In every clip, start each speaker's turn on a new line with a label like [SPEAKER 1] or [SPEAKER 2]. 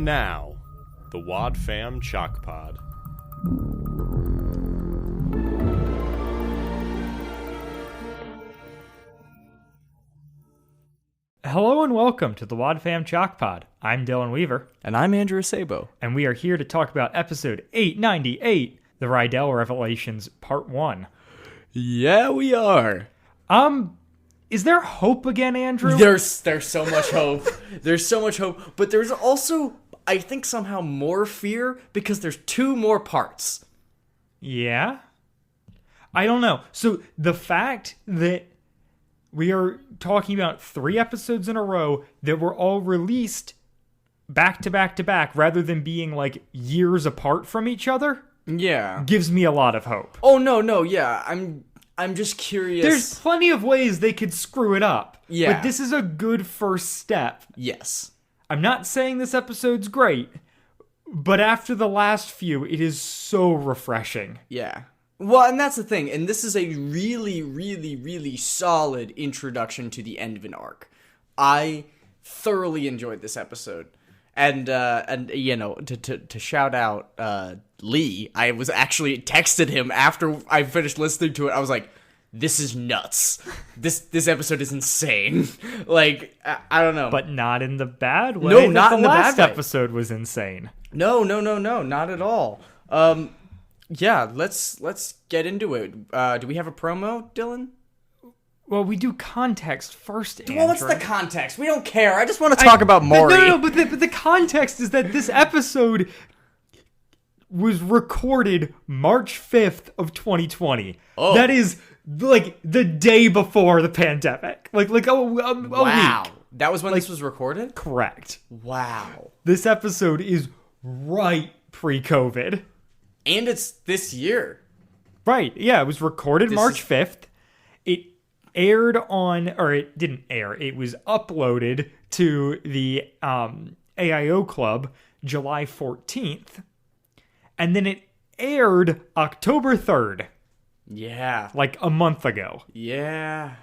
[SPEAKER 1] now, the Wad Fam Chalk Pod.
[SPEAKER 2] Hello and welcome to the Wad Fam Chalk Pod. I'm Dylan Weaver.
[SPEAKER 3] And I'm Andrew Sabo.
[SPEAKER 2] And we are here to talk about episode 898, the Rydell Revelations Part 1.
[SPEAKER 3] Yeah, we are.
[SPEAKER 2] Is there hope again, Andrew?
[SPEAKER 3] There's so much hope. There's so much hope. But there's also, I think, somehow more fear because there's 2 more parts.
[SPEAKER 2] Yeah? I don't know. So the fact that we are talking about 3 episodes in a row that were all released back to back to back rather than being like years apart from each other,
[SPEAKER 3] yeah,
[SPEAKER 2] gives me a lot of hope.
[SPEAKER 3] Oh, no, yeah. I'm just curious.
[SPEAKER 2] There's plenty of ways they could screw it up.
[SPEAKER 3] Yeah.
[SPEAKER 2] But this is a good first step.
[SPEAKER 3] Yes.
[SPEAKER 2] I'm not saying this episode's great, but after the last few, it is so refreshing.
[SPEAKER 3] Yeah. Well, and that's the thing. And this is a really, really, really solid introduction to the end of an arc. I thoroughly enjoyed this episode. And you know, to shout out Lee, I was actually texted him after I finished listening to it. I was like, this is nuts. This episode is insane. Like, I don't know.
[SPEAKER 2] But not in the bad way.
[SPEAKER 3] No, not in the bad way.
[SPEAKER 2] The last episode was insane.
[SPEAKER 3] No, not at all. Yeah, let's get into it. Do we have a promo, Dylan?
[SPEAKER 2] Well, we do context first, Andrew.
[SPEAKER 3] Well, what's the context? We don't care. I just want to talk about Maury.
[SPEAKER 2] No, but the context is that this episode was recorded March 5th of 2020.
[SPEAKER 3] Oh.
[SPEAKER 2] That is, like, the day before the pandemic. Like a
[SPEAKER 3] wow.
[SPEAKER 2] week.
[SPEAKER 3] That was when this was recorded?
[SPEAKER 2] Correct.
[SPEAKER 3] Wow.
[SPEAKER 2] This episode is right pre-COVID.
[SPEAKER 3] And it's this year.
[SPEAKER 2] Right. Yeah, it was recorded March 5th. It aired on, or it didn't air, it was uploaded to the AIO Club July 14th. And then it aired October 3rd.
[SPEAKER 3] Yeah.
[SPEAKER 2] Like a month ago.
[SPEAKER 3] Yeah.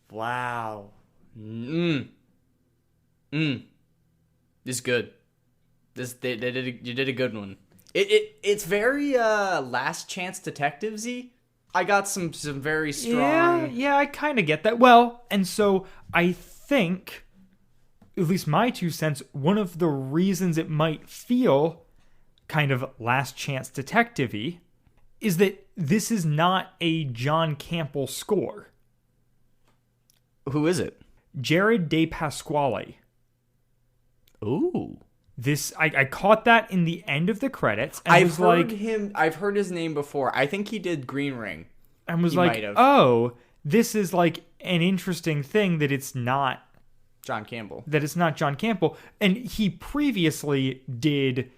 [SPEAKER 3] Wow. This is good. You did a good one. It's very Last Chance Detective-y. I got some very strong...
[SPEAKER 2] Yeah, I kind of get that. Well, and so I think, at least my 2 cents, one of the reasons it might feel kind of Last Chance Detective-y is that this is not a John Campbell score.
[SPEAKER 3] Who is it?
[SPEAKER 2] Jared De Pasquale.
[SPEAKER 3] Ooh.
[SPEAKER 2] This I caught that in the end of the credits. And
[SPEAKER 3] I've heard his name before. I think he did Green Ring.
[SPEAKER 2] And was like, oh, this is like an interesting thing that it's not
[SPEAKER 3] John Campbell.
[SPEAKER 2] That it's not John Campbell. And he previously did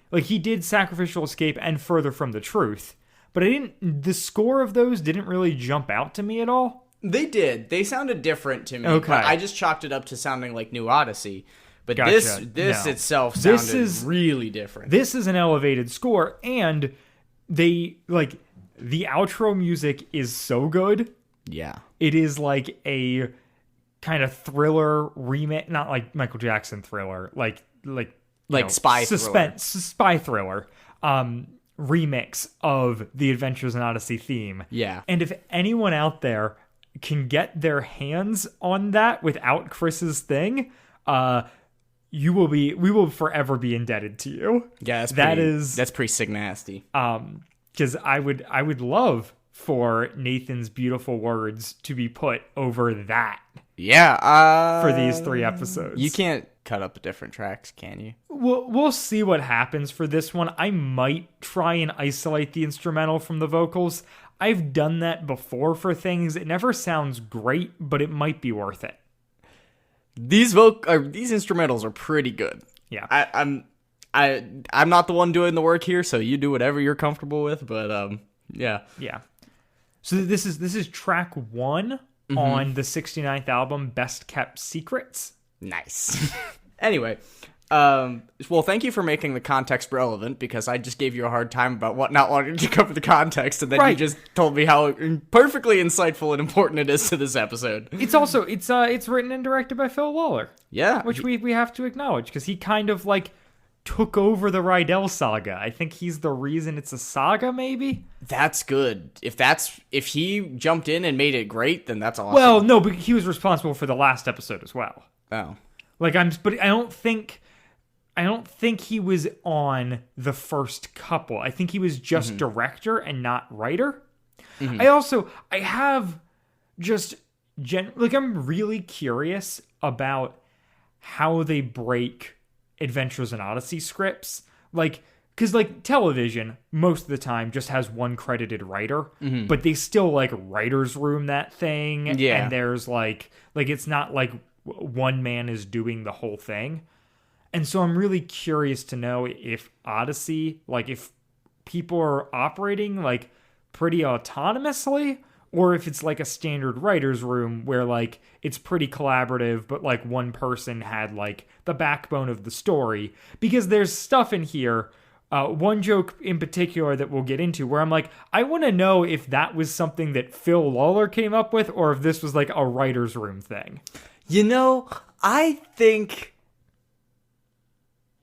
[SPEAKER 2] Sacrificial Escape and Further From the Truth. But the score of those didn't really jump out to me at all.
[SPEAKER 3] They did. They sounded different to me.
[SPEAKER 2] Okay.
[SPEAKER 3] But I just chalked it up to sounding like New Odyssey. But
[SPEAKER 2] gotcha.
[SPEAKER 3] this
[SPEAKER 2] no.
[SPEAKER 3] itself sounded really different.
[SPEAKER 2] This is an elevated score, and the outro music is so good.
[SPEAKER 3] Yeah.
[SPEAKER 2] It is like a kind of thriller remix, not like Michael Jackson thriller, like
[SPEAKER 3] spy
[SPEAKER 2] suspense, spy thriller remix of the Adventures in Odyssey theme.
[SPEAKER 3] Yeah.
[SPEAKER 2] And if anyone out there can get their hands on that without Chris's thing, we will forever be indebted to you.
[SPEAKER 3] Yeah, that's pretty sick nasty.
[SPEAKER 2] Because I would love for Nathan's beautiful words to be put over that.
[SPEAKER 3] Yeah.
[SPEAKER 2] For these 3 episodes.
[SPEAKER 3] You can't cut up different tracks, can you?
[SPEAKER 2] We'll see what happens for this one. I might try and isolate the instrumental from the vocals. I've done that before for things. It never sounds great, but it might be worth it.
[SPEAKER 3] These instrumentals are pretty good.
[SPEAKER 2] Yeah.
[SPEAKER 3] I'm not the one doing the work here, so you do whatever you're comfortable with, but yeah.
[SPEAKER 2] Yeah. So this is track 1 on the 69th album, Best Kept Secrets.
[SPEAKER 3] Nice. Anyway, well, thank you for making the context relevant, because I just gave you a hard time about not wanting to cover the context, and then you just told me how perfectly insightful and important it is to this episode.
[SPEAKER 2] It's also it's written and directed by Phil Lawler.
[SPEAKER 3] Yeah,
[SPEAKER 2] which we have to acknowledge, because he kind of like took over the Rydell Saga. I think he's the reason it's a saga, maybe?
[SPEAKER 3] That's good. If he jumped in and made it great, then that's awesome.
[SPEAKER 2] Well, no, but he was responsible for the last episode as well.
[SPEAKER 3] Oh.
[SPEAKER 2] But I don't think he was on the first couple. I think he was just director and not writer. I have just I'm really curious about how they break Adventures in Odyssey scripts. Because television most of the time just has one credited writer, but they still writer's room that thing.
[SPEAKER 3] Yeah.
[SPEAKER 2] And there's it's not like one man is doing the whole thing. And so I'm really curious to know if Odyssey, if people are operating pretty autonomously, or if it's a standard writer's room where it's pretty collaborative, but one person had the backbone of the story. Because there's stuff in here, one joke in particular that we'll get into, where I'm I want to know if that was something that Phil Lawler came up with, or if this was a writer's room thing.
[SPEAKER 3] I think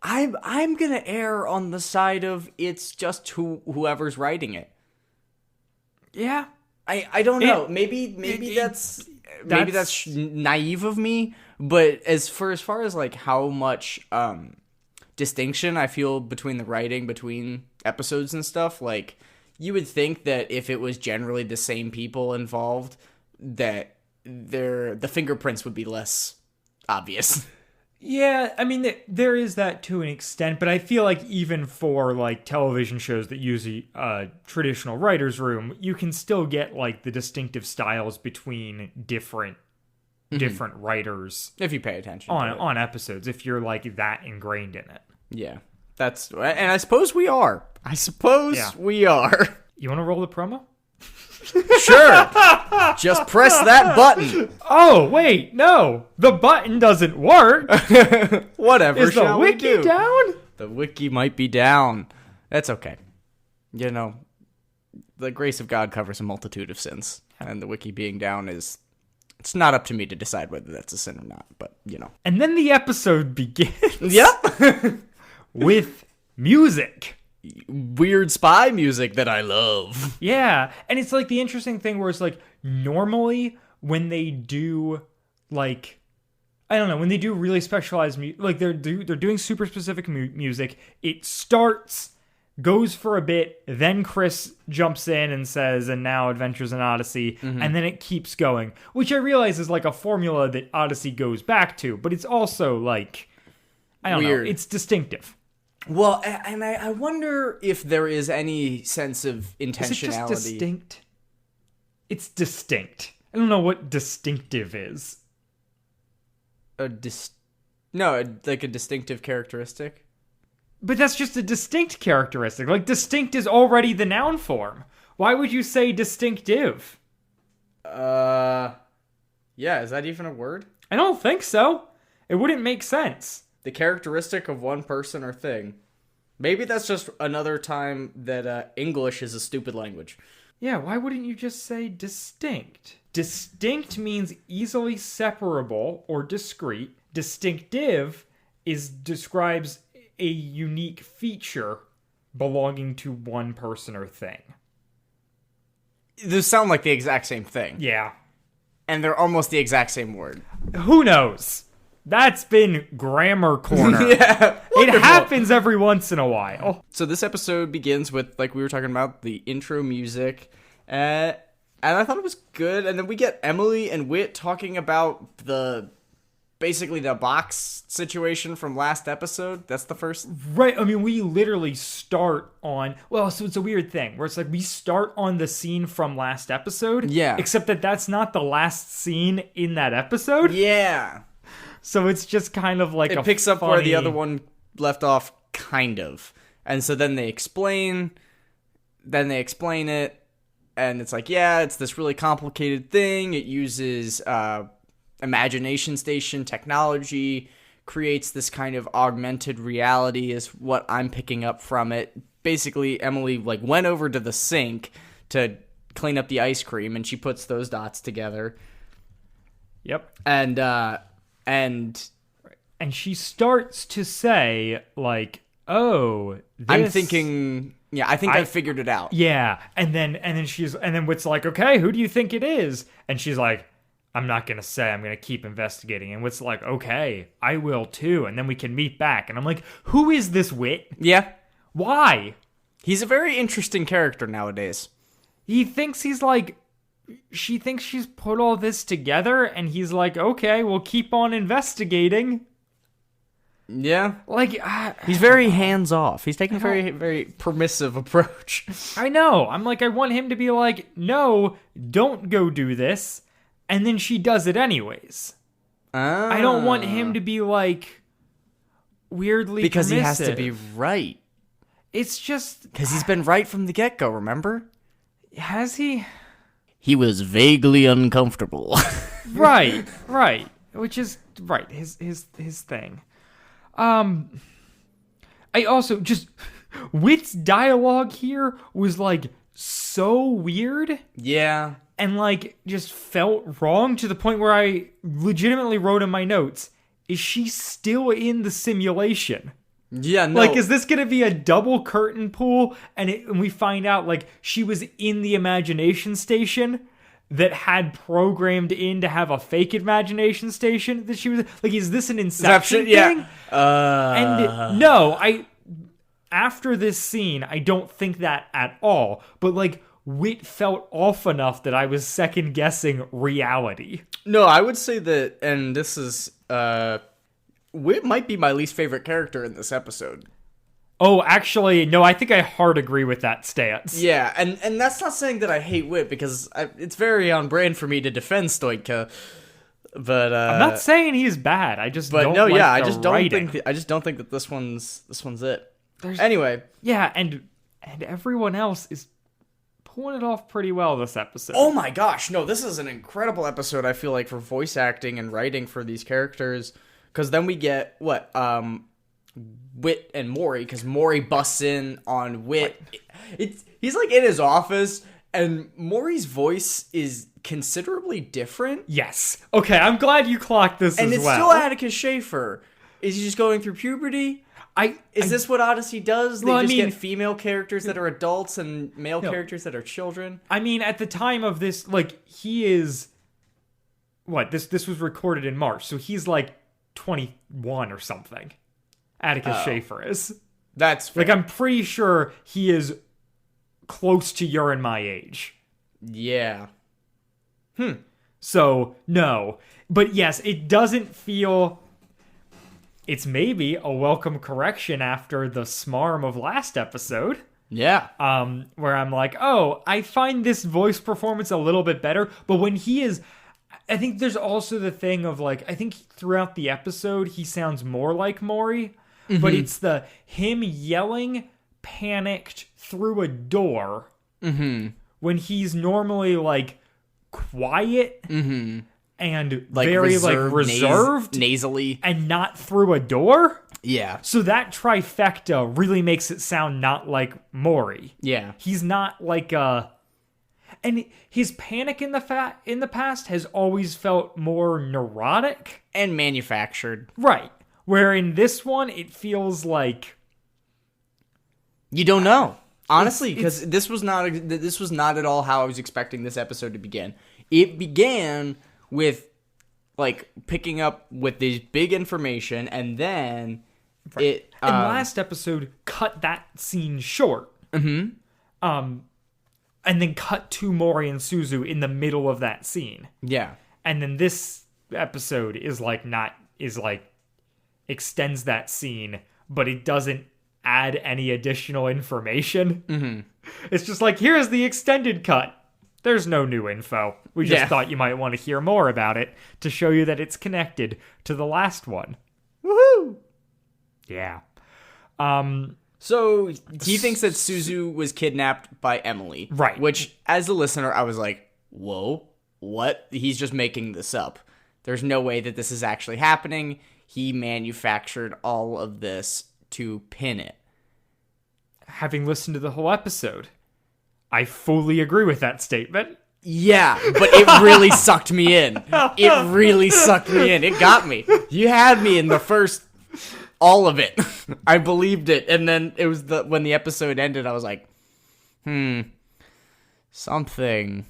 [SPEAKER 3] I'm gonna err on the side of it's just whoever's writing it.
[SPEAKER 2] Yeah.
[SPEAKER 3] I don't know. Maybe that's naive of me, but as far as how much distinction I feel between the writing between episodes and stuff, you would think that if it was generally the same people involved, that the fingerprints would be less obvious.
[SPEAKER 2] Yeah, I mean, there is that to an extent, but I feel even for television shows that use a traditional writer's room, you can still get the distinctive styles between different writers
[SPEAKER 3] If you pay attention
[SPEAKER 2] on episodes, if you're that ingrained in it.
[SPEAKER 3] Yeah, and I suppose we are. We are.
[SPEAKER 2] You want to roll the promo?
[SPEAKER 3] Sure. Just press that button.
[SPEAKER 2] Oh, wait, no. The button doesn't work.
[SPEAKER 3] Whatever.
[SPEAKER 2] Is the wiki down?
[SPEAKER 3] The wiki might be down. That's okay. The grace of God covers a multitude of sins. And the wiki being down it's not up to me to decide whether that's a sin or not, but
[SPEAKER 2] And then the episode begins.
[SPEAKER 3] Yep.
[SPEAKER 2] With music.
[SPEAKER 3] Weird spy music that I love.
[SPEAKER 2] Yeah, and it's the interesting thing where it's normally when they do I don't know, when they do really specialized music, they're doing super specific music, it starts, goes for a bit, then Chris jumps in and says, and now Adventures in Odyssey, and then it keeps going, which I realize is a formula that Odyssey goes back to, but it's also I don't
[SPEAKER 3] Weird.
[SPEAKER 2] know, it's distinctive.
[SPEAKER 3] Well, and I wonder if there is any sense of intentionality.
[SPEAKER 2] Is it just distinct? It's distinct. I don't know what distinctive is.
[SPEAKER 3] A distinctive characteristic?
[SPEAKER 2] But that's just a distinct characteristic. Distinct is already the noun form. Why would you say distinctive?
[SPEAKER 3] Yeah, is that even a word?
[SPEAKER 2] I don't think so. It wouldn't make sense.
[SPEAKER 3] The characteristic of one person or thing. Maybe that's just another time that English is a stupid language.
[SPEAKER 2] Yeah, why wouldn't you just say distinct? Distinct means easily separable or discrete. Distinctive describes a unique feature belonging to one person or thing.
[SPEAKER 3] Those sound like the exact same thing.
[SPEAKER 2] Yeah.
[SPEAKER 3] And they're almost the exact same word.
[SPEAKER 2] Who knows? That's been Grammar Corner.
[SPEAKER 3] Yeah.
[SPEAKER 2] It happens every once in a while.
[SPEAKER 3] So this episode begins with, we were talking about, the intro music. And I thought it was good. And then we get Emily and Whit talking about basically the box situation from last episode. That's the first.
[SPEAKER 2] Right. I mean, we literally start on... Well, so it's a weird thing where it's we start on the scene from last episode.
[SPEAKER 3] Yeah.
[SPEAKER 2] Except that's not the last scene in that episode.
[SPEAKER 3] Yeah.
[SPEAKER 2] So it's just kind of
[SPEAKER 3] it picks up where the other one left off, kind of. And so then they explain it, and it's it's this really complicated thing. It uses imagination station technology, creates this kind of augmented reality is what I'm picking up from it. Basically, Emily went over to the sink to clean up the ice cream, and she puts those dots together.
[SPEAKER 2] Yep.
[SPEAKER 3] And she
[SPEAKER 2] starts to say oh,
[SPEAKER 3] I'm
[SPEAKER 2] this-
[SPEAKER 3] thinking, I think I figured it out.
[SPEAKER 2] Yeah, and then Wit's like, okay, who do you think it is? And she's like, I'm not gonna say. I'm gonna keep investigating. And Wit's like, okay, I will too. And then we can meet back. And I'm like, who is this Wit?
[SPEAKER 3] Yeah.
[SPEAKER 2] Why?
[SPEAKER 3] He's a very interesting character nowadays.
[SPEAKER 2] He thinks he's like, she thinks she's put all this together, and he's like, okay, we'll keep on investigating.
[SPEAKER 3] Yeah.
[SPEAKER 2] Like,
[SPEAKER 3] He's very hands-off. He's taking a very, very permissive approach.
[SPEAKER 2] I know. I'm like, I want him to be like, no, don't go do this. And then she does it anyways. I don't want him to be like weirdly
[SPEAKER 3] because
[SPEAKER 2] permissive.
[SPEAKER 3] he has to be right.
[SPEAKER 2] It's just
[SPEAKER 3] Because he's been right from the get-go, remember?
[SPEAKER 2] has he?
[SPEAKER 3] He was vaguely uncomfortable.
[SPEAKER 2] Right. Which is right, his thing. I also just Wit's dialogue here was like so weird.
[SPEAKER 3] Yeah.
[SPEAKER 2] And like just felt wrong to the point where I legitimately wrote in my notes, is she still in the simulation?
[SPEAKER 3] Yeah, no.
[SPEAKER 2] Like, is this going to be a double curtain pull? And we find out, like, she was in the imagination station that had programmed in to have a fake imagination station that she was... Like, is this an Inception thing?
[SPEAKER 3] Yeah.
[SPEAKER 2] And no, after this scene, I don't think that at all. But, like, Wit felt off enough that I was second-guessing reality.
[SPEAKER 3] No, I would say that, and this is... Wit might be my least favorite character in this episode.
[SPEAKER 2] Oh, actually, no, I think I hard agree with that stance.
[SPEAKER 3] Yeah, and that's not saying that I hate Wit, because it's very on brand for me to defend Stoica. But
[SPEAKER 2] I'm not saying he's bad. I just don't like
[SPEAKER 3] I
[SPEAKER 2] the
[SPEAKER 3] just don't
[SPEAKER 2] writing.
[SPEAKER 3] think I just don't think that this one's it.
[SPEAKER 2] There's-
[SPEAKER 3] Anyway,
[SPEAKER 2] Yeah, and everyone else is pulling it off pretty well this episode.
[SPEAKER 3] oh my gosh, no, this is an incredible episode. I feel like for voice acting and writing for these characters. Because then we get, Wit and Maury, because Maury busts in on Wit. He's like in his office, and Maury's voice is considerably different.
[SPEAKER 2] Yes. Okay, I'm glad you clocked this
[SPEAKER 3] And
[SPEAKER 2] as
[SPEAKER 3] it's
[SPEAKER 2] well.
[SPEAKER 3] still Atticus Schaefer. Is he just going through puberty? Is this what Odyssey does? They just get female characters that are adults and male characters that are children?
[SPEAKER 2] I mean, at the time of this, like, he is... What? This was recorded in March, so he's like 21 or something. Atticus Schaefer is.
[SPEAKER 3] That's fair.
[SPEAKER 2] Like, I'm pretty sure he is close to your and my age.
[SPEAKER 3] Yeah.
[SPEAKER 2] So, no. But yes, it doesn't feel... It's maybe a welcome correction after the smarm of last episode.
[SPEAKER 3] Yeah.
[SPEAKER 2] Where I'm like, oh, I find this voice performance a little bit better. But when he is... I think there's also the thing of, like, I think throughout the episode, he sounds more like Maury. Mm-hmm. But it's him yelling panicked through a door when he's normally, like, quiet and
[SPEAKER 3] Like
[SPEAKER 2] very,
[SPEAKER 3] reserved,
[SPEAKER 2] reserved.
[SPEAKER 3] nasally.
[SPEAKER 2] And not through a door.
[SPEAKER 3] Yeah.
[SPEAKER 2] So that trifecta really makes it sound not like Maury.
[SPEAKER 3] Yeah.
[SPEAKER 2] He's not like a... And his panic in the past has always felt more neurotic.
[SPEAKER 3] And manufactured.
[SPEAKER 2] Right. Where in this one, it feels like...
[SPEAKER 3] You don't know. Honestly, because this was not at all how I was expecting this episode to begin. It began with, like, picking up with this big information, and then it...
[SPEAKER 2] And last episode cut that scene short. And then cut to Maury and Suzu in the middle of that scene.
[SPEAKER 3] Yeah.
[SPEAKER 2] And then this episode extends that scene, but it doesn't add any additional information. It's just like, here's the extended cut. There's no new info. We just thought you might want to hear more about it to show you that it's connected to the last one.
[SPEAKER 3] Woohoo!
[SPEAKER 2] Yeah.
[SPEAKER 3] So, he thinks that Suzu was kidnapped by Emily.
[SPEAKER 2] Right.
[SPEAKER 3] Which, as a listener, I was like, whoa, what? He's just making this up. There's no way that this is actually happening. He manufactured all of this to pin it.
[SPEAKER 2] Having listened to the whole episode, I fully agree with that statement.
[SPEAKER 3] Yeah, but it really sucked me in. It really sucked me in. It got me. You had me in the first all of it. I believed it. And then it was when the episode ended, I was like, something.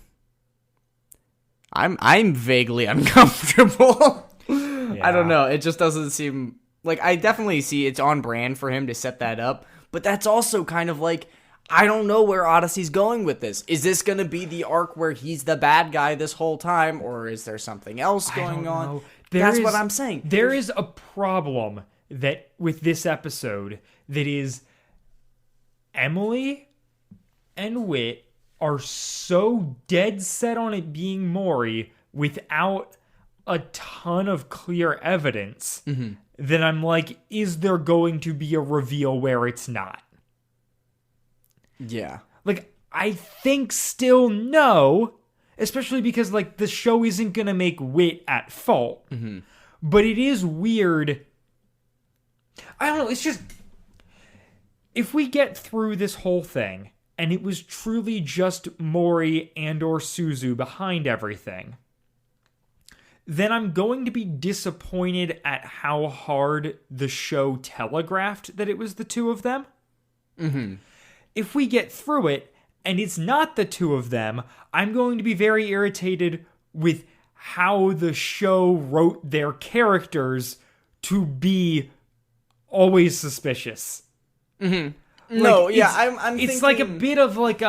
[SPEAKER 3] I'm vaguely uncomfortable. I don't know. It just doesn't seem like, I definitely see it's on brand for him to set that up, but that's also kind of like, I don't know where Odyssey's going with this. Is this going to be the arc where he's the bad guy this whole time, or is there something else going on? That's what I'm saying.
[SPEAKER 2] There is a problem that with this episode that is Emily and Whit are so dead set on it being Maury without a ton of clear evidence that I'm like, is there going to be a reveal where it's not?
[SPEAKER 3] Yeah.
[SPEAKER 2] Like, I think still no, especially because, like, the show isn't going to make Whit at fault. But it is weird. I don't know, it's just, if we get through this whole thing, and it was truly just Maury and or Suzu behind everything, then I'm going to be disappointed at how hard the show telegraphed that it was the two of them. If we get through it, and it's not the two of them, I'm going to be very irritated with how the show wrote their characters to be always suspicious.
[SPEAKER 3] No,
[SPEAKER 2] Like,
[SPEAKER 3] yeah, I'm
[SPEAKER 2] it's
[SPEAKER 3] thinking...
[SPEAKER 2] like a bit of like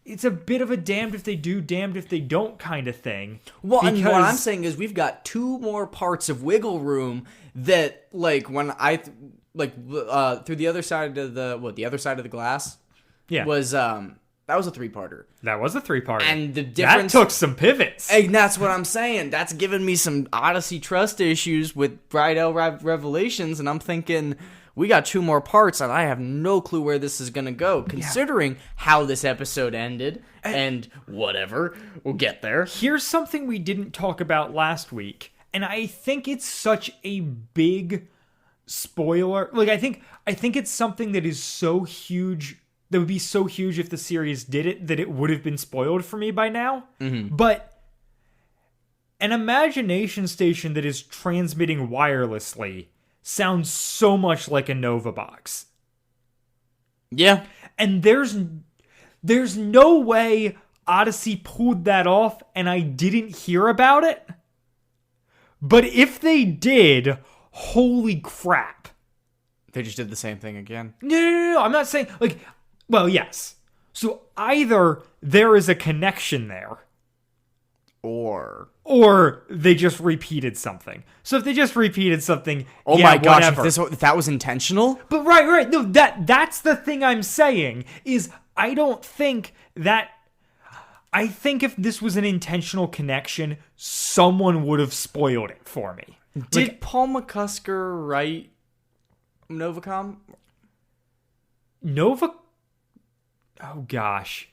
[SPEAKER 2] it's a bit of a damned if they do, damned if they don't kind of thing.
[SPEAKER 3] Well, and what I'm saying is we've got two more parts of wiggle room that, like, when I through the other side of the glass, was that was a 3-parter.
[SPEAKER 2] That was a 3-parter.
[SPEAKER 3] And the difference...
[SPEAKER 2] That took some pivots.
[SPEAKER 3] And that's what I'm saying. That's given me some Odyssey trust issues with Rydell Revelations, and I'm thinking, we got 2 more parts, and I have no clue where this is going to go, considering how this episode ended, and whatever. We'll get there.
[SPEAKER 2] Here's something we didn't talk about last week, and I think it's such a big spoiler. Like, I think it's something that is so huge... that would be so huge if the series did it that it would have been spoiled for me by now. But an imagination station that is transmitting wirelessly sounds so much like a Nova box.
[SPEAKER 3] Yeah.
[SPEAKER 2] And there's no way Odyssey pulled that off and I didn't hear about it. But if they did, holy crap.
[SPEAKER 3] They just did the same thing again.
[SPEAKER 2] No. I'm not saying, like... Well, yes. So either there is a connection there, or they just repeated something. So if they just repeated something,
[SPEAKER 3] oh
[SPEAKER 2] yeah,
[SPEAKER 3] my gosh,
[SPEAKER 2] whatever.
[SPEAKER 3] if that was intentional?
[SPEAKER 2] But right. No, that's the thing I'm saying is I don't think that. I think if this was an intentional connection, someone would have spoiled it for me.
[SPEAKER 3] Did Paul McCusker write Novacom?
[SPEAKER 2] Oh gosh.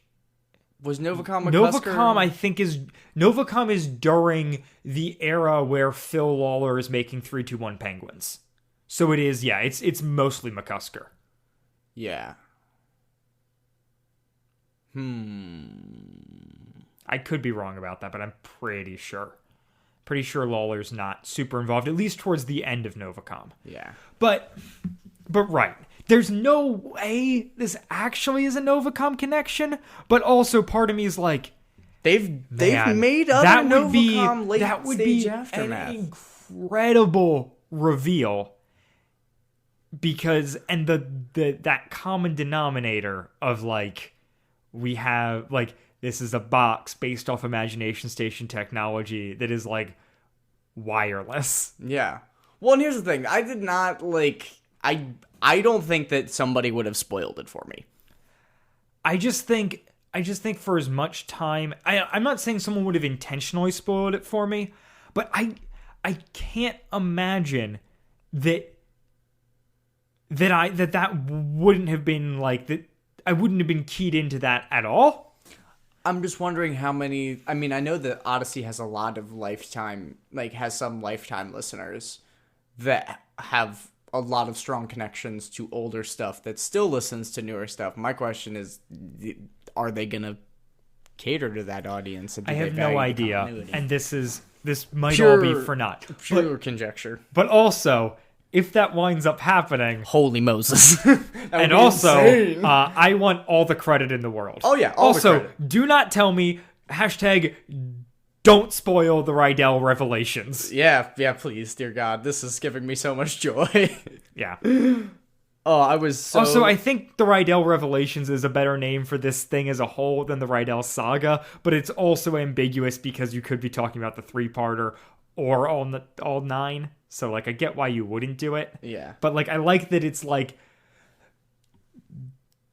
[SPEAKER 3] Was Novacom McCusker?
[SPEAKER 2] Novacom is during the era where Phil Lawler is making 3-2-1 Penguins. So it is, yeah, it's mostly McCusker.
[SPEAKER 3] Yeah.
[SPEAKER 2] I could be wrong about that, but I'm pretty sure. Pretty sure Lawler's not super involved, at least towards the end of Novacom.
[SPEAKER 3] Yeah.
[SPEAKER 2] But right. There's no way this actually is a Novacom connection, but also part of me is like,
[SPEAKER 3] they've made other Novacom late stage aftermath.
[SPEAKER 2] An incredible reveal because that common denominator of like we have like this is a box based off imagination station technology that is like wireless.
[SPEAKER 3] Yeah. Well, and here's the thing. I did not like I don't think that somebody would have spoiled it for me.
[SPEAKER 2] I just think for as much time, I'm not saying someone would have intentionally spoiled it for me, but I can't imagine that wouldn't have been like that. I wouldn't have been keyed into that at all.
[SPEAKER 3] I'm just wondering how many. I mean, I know that Odyssey has a lot of has some lifetime listeners that have a lot of strong connections to older stuff that still listens to newer stuff. My question is, are they going to cater to that audience?
[SPEAKER 2] I have no idea. And this might all be for naught.
[SPEAKER 3] Pure conjecture.
[SPEAKER 2] But also, if that winds up happening,
[SPEAKER 3] Holy Moses. That would
[SPEAKER 2] and
[SPEAKER 3] be
[SPEAKER 2] also,
[SPEAKER 3] insane.
[SPEAKER 2] I want all the credit in the world.
[SPEAKER 3] Oh, yeah, all the
[SPEAKER 2] also,
[SPEAKER 3] credit.
[SPEAKER 2] do not tell me, hashtag, don't spoil the Rydell Revelations.
[SPEAKER 3] Yeah, please, dear God. This is giving me so much joy.
[SPEAKER 2] Yeah.
[SPEAKER 3] Oh, I was so...
[SPEAKER 2] Also, I think the Rydell Revelations is a better name for this thing as a whole than the Rydell Saga, but it's also ambiguous because you could be talking about the 3-parter or all 9. So, like, I get why you wouldn't do it.
[SPEAKER 3] Yeah.
[SPEAKER 2] But, like, I like that it's, like,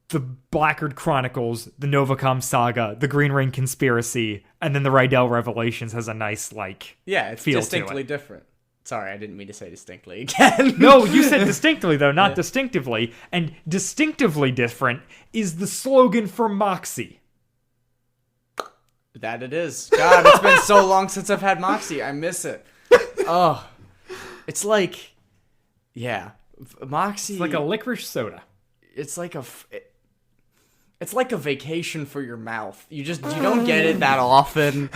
[SPEAKER 2] the Blackguard Chronicles, the Novacom Saga, the Green Ring Conspiracy, and then the Rydell Revelations has a nice, like,
[SPEAKER 3] Yeah, it's
[SPEAKER 2] feel
[SPEAKER 3] distinctly
[SPEAKER 2] to it.
[SPEAKER 3] different. Sorry, I didn't mean to say distinctly again.
[SPEAKER 2] No, you said distinctly, though, not distinctively. And distinctively different is the slogan for Moxie.
[SPEAKER 3] That it is. God, it's been so long since I've had Moxie. I miss it. Oh. It's like... Yeah. Moxie...
[SPEAKER 2] It's like a licorice soda.
[SPEAKER 3] It's like it's like a vacation for your mouth. You don't get it that often.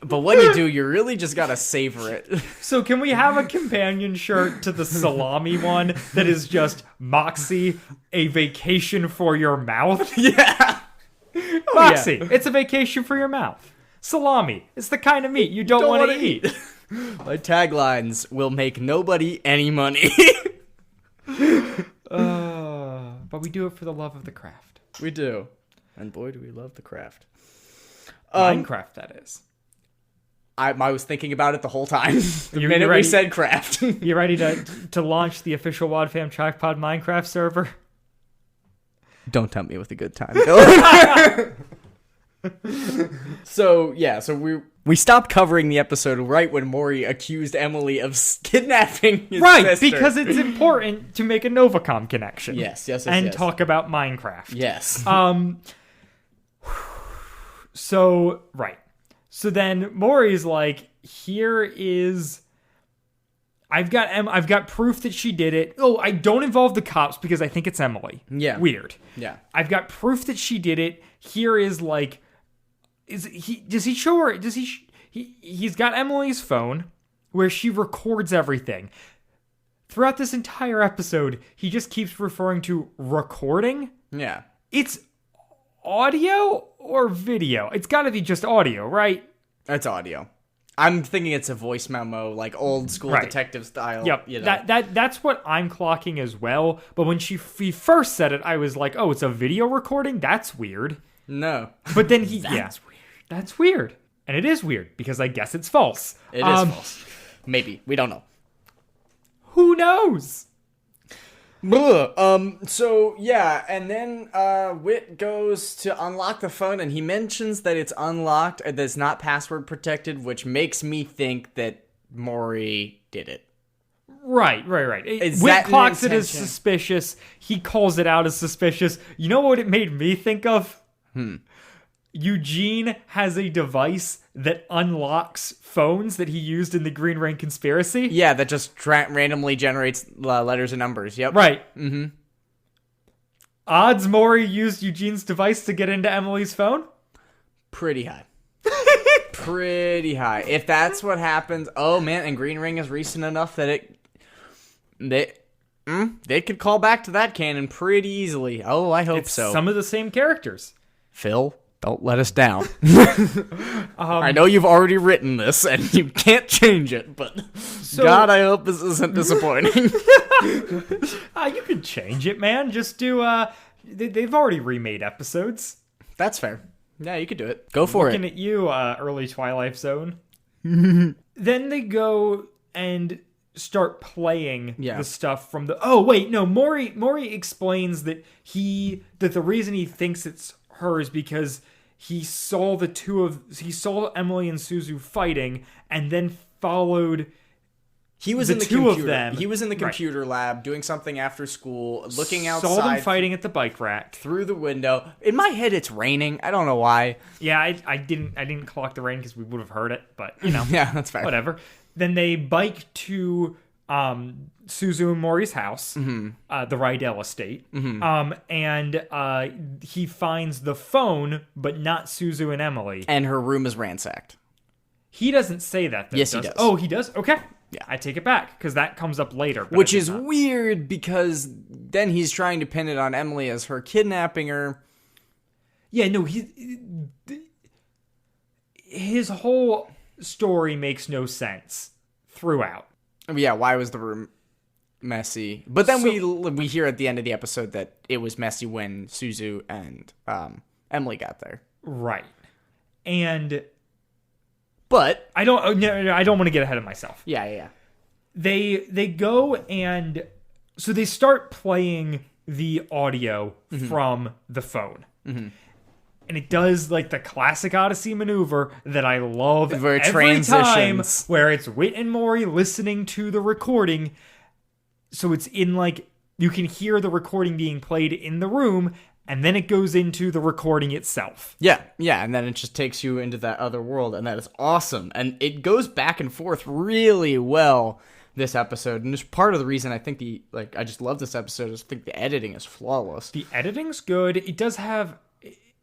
[SPEAKER 3] But when you do, you really just gotta savor it.
[SPEAKER 2] So can we have a companion shirt to the salami one that is just Moxie, a vacation for your mouth?
[SPEAKER 3] Yeah.
[SPEAKER 2] Moxie, it's a vacation for your mouth. Salami, it's the kind of meat you don't want to eat.
[SPEAKER 3] My taglines will make nobody any money.
[SPEAKER 2] But we do it for the love of the craft.
[SPEAKER 3] We do. And boy, do we love the craft.
[SPEAKER 2] Minecraft, that is.
[SPEAKER 3] I was thinking about it the whole time. The
[SPEAKER 2] You
[SPEAKER 3] minute we
[SPEAKER 2] ready?
[SPEAKER 3] said craft.
[SPEAKER 2] You ready to launch the official WadFam Trackpod Minecraft server?
[SPEAKER 3] Don't tempt me with a good time, Dylan. So we stopped covering the episode right when Maury accused Emily of kidnapping his
[SPEAKER 2] Right,
[SPEAKER 3] sister.
[SPEAKER 2] because it's important to make a Novacom connection.
[SPEAKER 3] Yes,
[SPEAKER 2] and
[SPEAKER 3] yes.
[SPEAKER 2] talk about Minecraft.
[SPEAKER 3] Yes.
[SPEAKER 2] So, right. So then Maury's like, here is... I've got proof that she did it. Oh, I don't involve the cops because I think it's Emily.
[SPEAKER 3] Yeah.
[SPEAKER 2] Weird.
[SPEAKER 3] Yeah.
[SPEAKER 2] I've got proof that she did it. Here is like... Does he show her... He's got Emily's phone where she records everything. Throughout this entire episode, he just keeps referring to recording.
[SPEAKER 3] Yeah.
[SPEAKER 2] It's audio or video? It's got to be just audio, right?
[SPEAKER 3] It's audio. I'm thinking it's a voice memo, like old school
[SPEAKER 2] Right.
[SPEAKER 3] detective style.
[SPEAKER 2] Yep.
[SPEAKER 3] You know.
[SPEAKER 2] That's what I'm clocking as well. But when he first said it, I was like, oh, it's a video recording? That's weird.
[SPEAKER 3] No.
[SPEAKER 2] But then weird. That's weird. And it is weird because I guess it's false.
[SPEAKER 3] It is false. Maybe. We don't know.
[SPEAKER 2] Who knows?
[SPEAKER 3] So yeah, and then Whit goes to unlock the phone, and he mentions that it's unlocked, that it's not password protected, which makes me think that Maury did it.
[SPEAKER 2] Right.
[SPEAKER 3] Is
[SPEAKER 2] Whit
[SPEAKER 3] that an
[SPEAKER 2] clocks it as
[SPEAKER 3] intention?
[SPEAKER 2] suspicious. He calls it out as suspicious. You know what it made me think of? Eugene has a device that unlocks phones that he used in the Green Ring Conspiracy.
[SPEAKER 3] Yeah, that just randomly generates letters and numbers. Yep.
[SPEAKER 2] Right. Mm-hmm. Odds Maury used Eugene's device to get into Emily's phone?
[SPEAKER 3] Pretty high. Pretty high. If that's what happens, oh man, and Green Ring is recent enough that they could call back to that canon pretty easily. Oh, I hope
[SPEAKER 2] It's
[SPEAKER 3] so.
[SPEAKER 2] some of the same characters.
[SPEAKER 3] Phil, don't let us down. I know you've already written this and you can't change it, but God, I hope this isn't disappointing.
[SPEAKER 2] You could change it, man. Just do, they've already remade episodes.
[SPEAKER 3] That's fair. Yeah, you could do it. Go for
[SPEAKER 2] Looking
[SPEAKER 3] it.
[SPEAKER 2] at you, early Twilight Zone. Then they go and start playing the stuff from the... Oh, wait, no, Maury explains that the reason he thinks it's her is because he saw Emily and Suzu fighting and then followed
[SPEAKER 3] He was
[SPEAKER 2] the
[SPEAKER 3] in the
[SPEAKER 2] two
[SPEAKER 3] computer.
[SPEAKER 2] of them.
[SPEAKER 3] He was in the
[SPEAKER 2] Right.
[SPEAKER 3] computer lab doing something after school, looking outside.
[SPEAKER 2] Saw them fighting at the bike rack.
[SPEAKER 3] Through the window. In my head, it's raining. I don't know why.
[SPEAKER 2] Yeah, I didn't clock the rain because we would have heard it, but you know,
[SPEAKER 3] Yeah, that's fair.
[SPEAKER 2] whatever. Then they bike to Suzu and Maury's house, the Rydell estate, and he finds the phone, but not Suzu and Emily.
[SPEAKER 3] And her room is ransacked.
[SPEAKER 2] He doesn't say that, though,
[SPEAKER 3] Yes, he does.
[SPEAKER 2] Oh, he does? Okay. Yeah, I take it back because that comes up later. But
[SPEAKER 3] Which is weird because then he's trying to pin it on Emily as her kidnapping her.
[SPEAKER 2] Yeah, no, his whole story makes no sense throughout.
[SPEAKER 3] Yeah, why was the room messy? But then we hear at the end of the episode that it was messy when Suzu and Emily got there.
[SPEAKER 2] Right. And
[SPEAKER 3] but
[SPEAKER 2] I don't want to get ahead of myself.
[SPEAKER 3] Yeah.
[SPEAKER 2] They go and so they start playing the audio from the phone. Mm-hmm. And it does like the classic Odyssey maneuver that I love
[SPEAKER 3] where
[SPEAKER 2] every time, where it's Whit and Maury listening to the recording. So it's in like, you can hear the recording being played in the room, and then it goes into the recording itself.
[SPEAKER 3] Yeah, and then it just takes you into that other world, and that is awesome. And it goes back and forth really well this episode, and it's part of the reason I think I just love this episode is I think the editing is flawless.
[SPEAKER 2] The editing's good. It does have...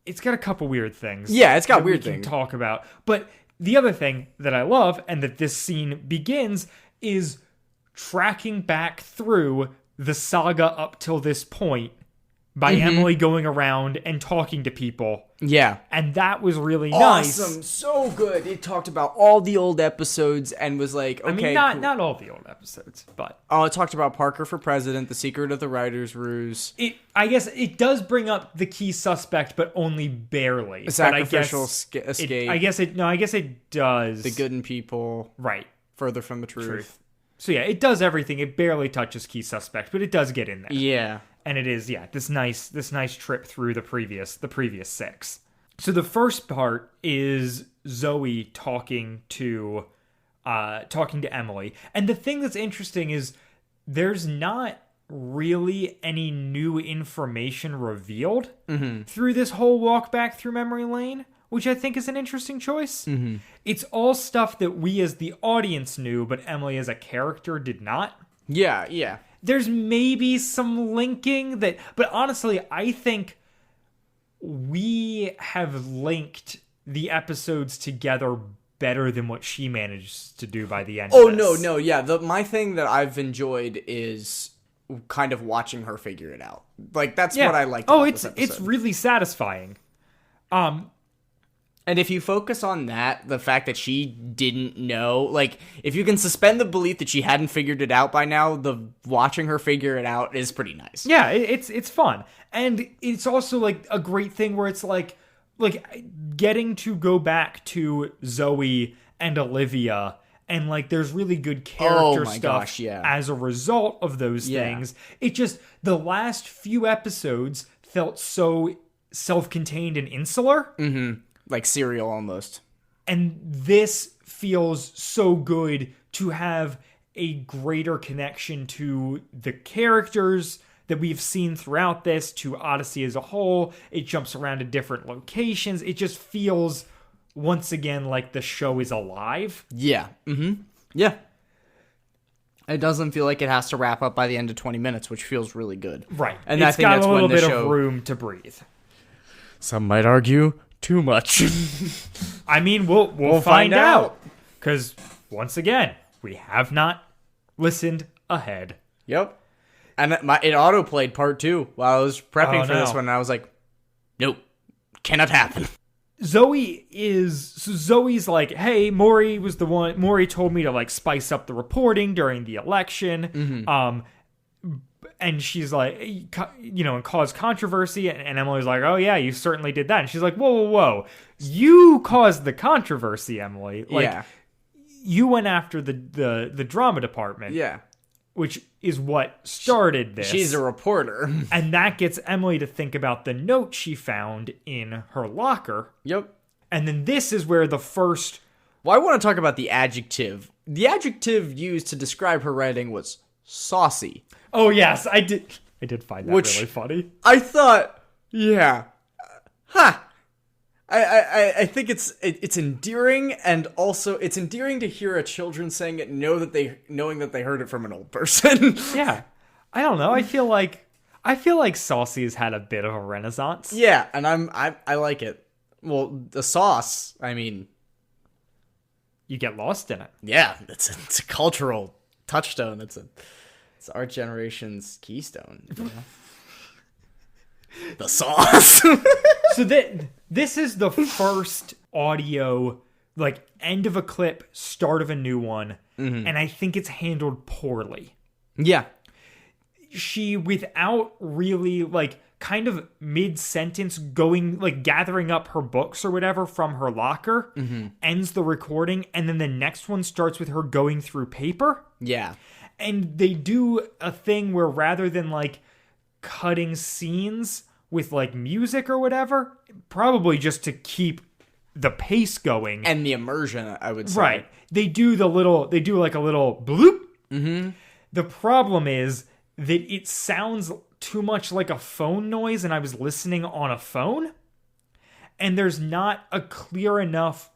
[SPEAKER 2] It's got a couple weird things.
[SPEAKER 3] Yeah, it's got weird things.
[SPEAKER 2] We can talk about. But the other thing that I love, and that this scene begins, is tracking back through the saga up till this point by Emily going around and talking to people.
[SPEAKER 3] Yeah.
[SPEAKER 2] And that was really nice.
[SPEAKER 3] Awesome. So good. It talked about all the old episodes and was like, okay.
[SPEAKER 2] I mean, not all the old episodes, but...
[SPEAKER 3] Oh, it talked about Parker for president, the secret of the writer's ruse.
[SPEAKER 2] I guess it does bring up the key suspect, but only barely.
[SPEAKER 3] A sacrificial escape.
[SPEAKER 2] I guess it does.
[SPEAKER 3] The good in people.
[SPEAKER 2] Right.
[SPEAKER 3] Further from the truth.
[SPEAKER 2] So yeah, it does everything. It barely touches key suspect, but it does get in there.
[SPEAKER 3] Yeah.
[SPEAKER 2] And it is, this nice trip through the previous 6. So the first part is Zoe talking to Emily. And the thing that's interesting is there's not really any new information revealed through this whole walk back through memory lane, which I think is an interesting choice. Mm-hmm. It's all stuff that we as the audience knew, but Emily as a character did not.
[SPEAKER 3] Yeah.
[SPEAKER 2] There's maybe some linking that, but honestly, I think we have linked the episodes together better than what she managed to do by the end of this.
[SPEAKER 3] No, yeah. My thing that I've enjoyed is kind of watching her figure it out. Like, that's what I like about this episode.
[SPEAKER 2] It's really satisfying.
[SPEAKER 3] And if you focus on that, the fact that she didn't know, like, if you can suspend the belief that she hadn't figured it out by now, the watching her figure it out is pretty nice.
[SPEAKER 2] Yeah, it's fun. And it's also, like, a great thing where it's, like getting to go back to Zoe and Olivia, and, like, there's really good character stuff as a result of those things. It just, the last few episodes felt so self-contained and insular.
[SPEAKER 3] Mm-hmm. Like Serial almost.
[SPEAKER 2] And this feels so good to have a greater connection to the characters that we've seen throughout this, to Odyssey as a whole. It jumps around to different locations. It just feels, once again, like the show is alive.
[SPEAKER 3] Yeah. Mm-hmm. Yeah. It doesn't feel like it has to wrap up by the end of 20 minutes, which feels really good.
[SPEAKER 2] Right.
[SPEAKER 3] And
[SPEAKER 2] it's got a little bit of room to breathe.
[SPEAKER 3] Some might argue too much.
[SPEAKER 2] I mean, we'll find out. Because, once again, we have not listened ahead.
[SPEAKER 3] Yep. And it auto-played part 2 while I was prepping for this one, and I was like, nope, cannot happen.
[SPEAKER 2] Zoe's like, hey, Maury told me to, like, spice up the reporting during the election. Mm-hmm. And she's like, and cause controversy. And Emily's like, oh, yeah, you certainly did that. And she's like, whoa. You caused the controversy, Emily. Like, you went after the drama department.
[SPEAKER 3] Yeah.
[SPEAKER 2] Which is what started this.
[SPEAKER 3] She's a reporter.
[SPEAKER 2] And that gets Emily to think about the note she found in her locker.
[SPEAKER 3] Yep.
[SPEAKER 2] And then this is where the first...
[SPEAKER 3] Well, I want to talk about the adjective. The adjective used to describe her writing was saucy.
[SPEAKER 2] Oh, yes, I did find that really funny.
[SPEAKER 3] I thought, yeah. I think it's endearing, and also it's endearing to hear a children saying it, knowing that they heard it from an old person.
[SPEAKER 2] Yeah. I don't know. I feel like saucy has had a bit of a renaissance.
[SPEAKER 3] Yeah, and I like it. Well, the sauce, I mean,
[SPEAKER 2] you get lost in it.
[SPEAKER 3] Yeah, it's a cultural touchstone. It's our generation's keystone. You know? The sauce.
[SPEAKER 2] So this is the first audio, like, end of a clip, start of a new one, and I think it's handled poorly.
[SPEAKER 3] Yeah.
[SPEAKER 2] She, without really, like, kind of mid-sentence going, like, gathering up her books or whatever from her locker, ends the recording, and then the next one starts with her going through paper.
[SPEAKER 3] Yeah.
[SPEAKER 2] And they do a thing where rather than, like, cutting scenes with, like, music or whatever, probably just to keep the pace going.
[SPEAKER 3] And the immersion, I would say.
[SPEAKER 2] Right. They do like a little bloop. Mm-hmm. The problem is that it sounds too much like a phone noise, and I was listening on a phone, and there's not a clear enough...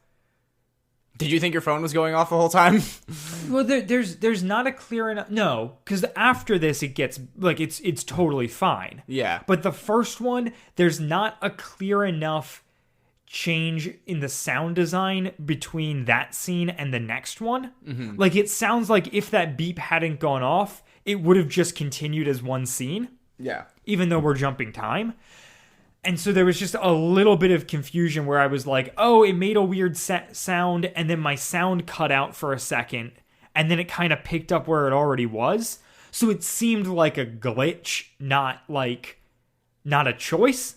[SPEAKER 3] Did you think your phone was going off the whole time?
[SPEAKER 2] Well, there's not a clear enough... No, because after this, it gets, like, it's totally fine.
[SPEAKER 3] Yeah.
[SPEAKER 2] But the first one, there's not a clear enough change in the sound design between that scene and the next one. Mm-hmm. Like, it sounds like if that beep hadn't gone off, it would have just continued as one scene.
[SPEAKER 3] Yeah.
[SPEAKER 2] Even though we're jumping time. And so there was just a little bit of confusion where I was like, oh, it made a weird sound, and then my sound cut out for a second, and then it kind of picked up where it already was. So it seemed like a glitch, not a choice.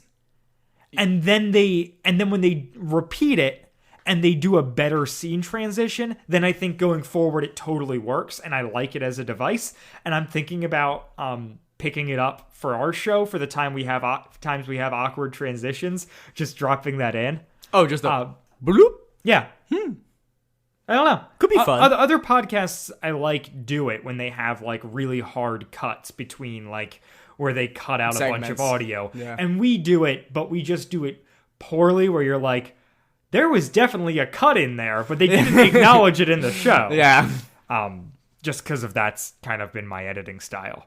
[SPEAKER 2] And then when they repeat it and they do a better scene transition, then I think going forward it totally works, and I like it as a device. And I'm thinking about picking it up for our show for the times we have awkward transitions, just dropping that in.
[SPEAKER 3] Oh, just a bloop?
[SPEAKER 2] Yeah. I don't know.
[SPEAKER 3] Could be fun.
[SPEAKER 2] Other podcasts I like do it when they have, like, really hard cuts between, like, where they cut out
[SPEAKER 3] segments.
[SPEAKER 2] A bunch of audio.
[SPEAKER 3] Yeah.
[SPEAKER 2] And we do it, but we just do it poorly, where you're like, there was definitely a cut in there, but they didn't acknowledge it in the show.
[SPEAKER 3] Yeah.
[SPEAKER 2] Just because of that's kind of been my editing style.